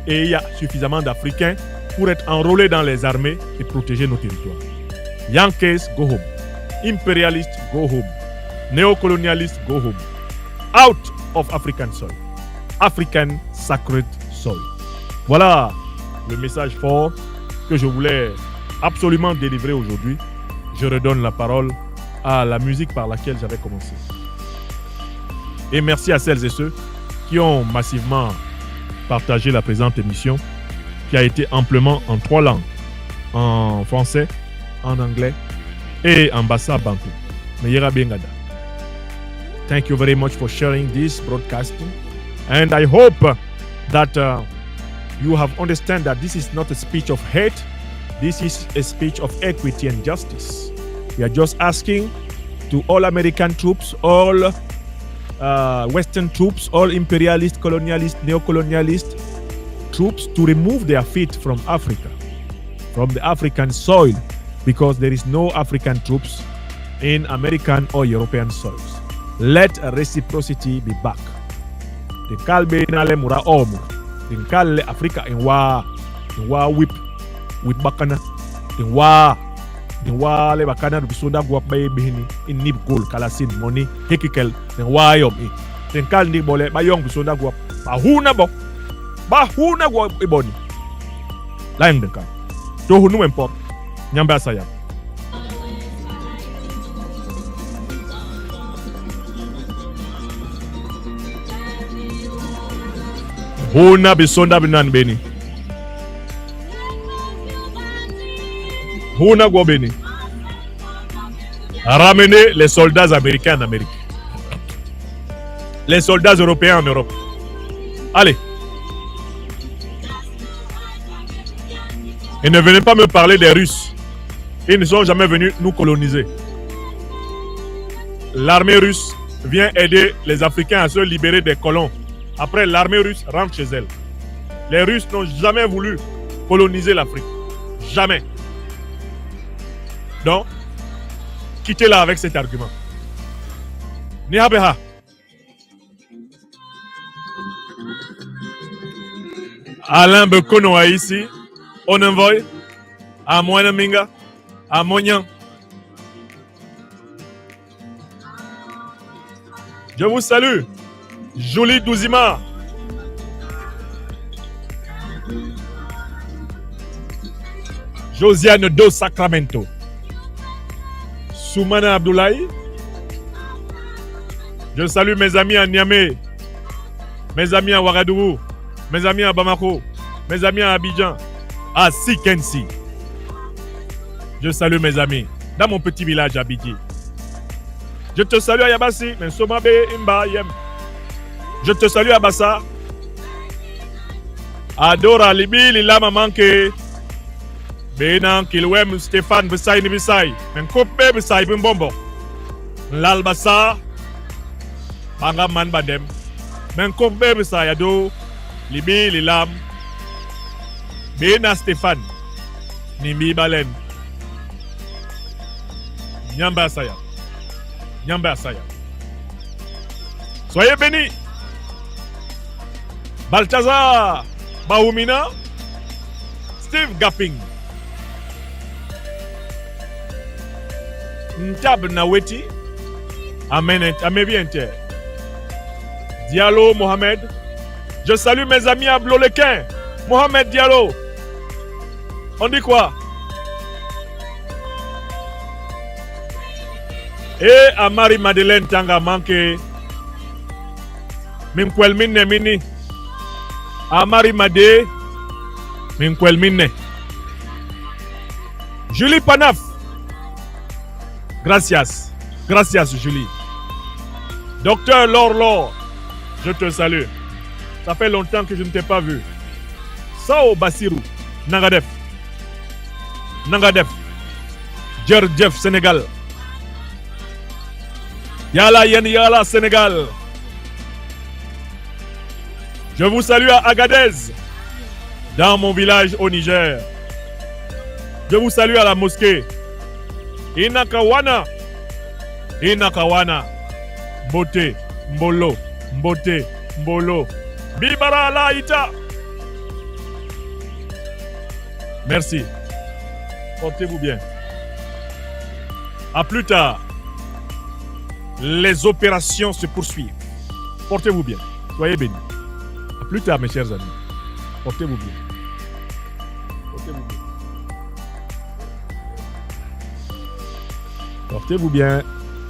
Speaker 1: et il y a suffisamment d'Africains pour être enrôlés dans les armées et protéger nos territoires. Yankees, go home. Impérialistes, go home. Néocolonialistes, go home. Out of African soil. African sacred soil. Voilà le message fort que je voulais absolument délivrer aujourd'hui, je redonne la parole à la musique par laquelle j'avais commencé. Et merci à celles et ceux qui ont massivement partagé la présente émission, qui a été amplement en 3 langues, en français, en anglais et en bassa bantou. Meyera Bengada. Thank you very much for sharing this broadcasting, and I hope that you have understand that this is not a speech of hate. This is a speech of equity and justice. We are just asking to all American troops, all Western troops, all imperialist, colonialist, neo-colonialist troops to remove their feet from Africa, from the African soil, because there is no African troops in American or European soils. Let reciprocity be back. The kalbe nale mura omu. The kale Africa in wa whip with bakana. The wa le bakana du bisonda guap baye bihini in nib gold kalasin money hekikel the wa yom e. The kal ni bole bayong bisonda guap. Bahuna guap iboni. Lain den kal. To hunu import. Nyamba saya. Huna bisonda binan beni. Huna go beni. Ramener les soldats américains en Amérique. Les soldats européens en Europe. Allez. Et ne venez pas me parler des Russes. Ils ne sont jamais venus nous coloniser. L'armée russe vient aider les Africains à se libérer des colons. Après, l'armée russe rentre chez elle. Les Russes n'ont jamais voulu coloniser l'Afrique. Jamais. Donc, quittez-la avec cet argument. Nihabeha. Alain Bekono a ici. On envoie à Moinaminga, à Mognan. Je vous salue. Jolie Douzima. Josiane dos Sacramento. Soumana Abdoulaye. Je salue mes amis à Niamey, mes amis à Ouagadougou, mes amis à Bamako, mes amis à Abidjan, à Sikensi. Je salue mes amis dans mon petit village à Abidjan. Je te salue à Yabassi, mais Somabe Imba Yem. Je te salue à Bassa. Adora Libi Lila Mamanke. Benan Kilwem Stéphane Bissay Nibisay. Men Kope Bissay Bimbombo. L'Albassa. Banga Man Badem. Men Kope Bissay Ado. Libi Lilam. Bena Stéphane. Nimbi Balen. Nyamba Saya. Nyamba Saya. Soyez bénis. Balthazar Baoumina, Steve Gapping, Ntab Naweti, Améviente, Diallo Mohamed. Je salue mes amis à Blolequin, Mohamed Diallo. On dit quoi? Et à Marie-Madeleine Tanga manqué. Mimkwelmine Mini. Amari Madé, Minkwelmine. Julie Panaf. Gracias. Gracias, Julie. Docteur Lor, je te salue. Ça fait longtemps que je ne t'ai pas vu. Sao Bassirou, Nangadef. Djerdjef, Sénégal. Yala Yen Yala, Sénégal. Je vous salue à Agadez, dans mon village au Niger. Je vous salue à la mosquée. Inakawana. Mbote, Mbolo, Mbote, Mbolo. Bibara Laïta. Merci. Portez-vous bien. À plus tard. Les opérations se poursuivent. Portez-vous bien. Soyez bénis. À plus tard, mes chers amis. Portez-vous bien. Portez-vous bien. Portez-vous bien.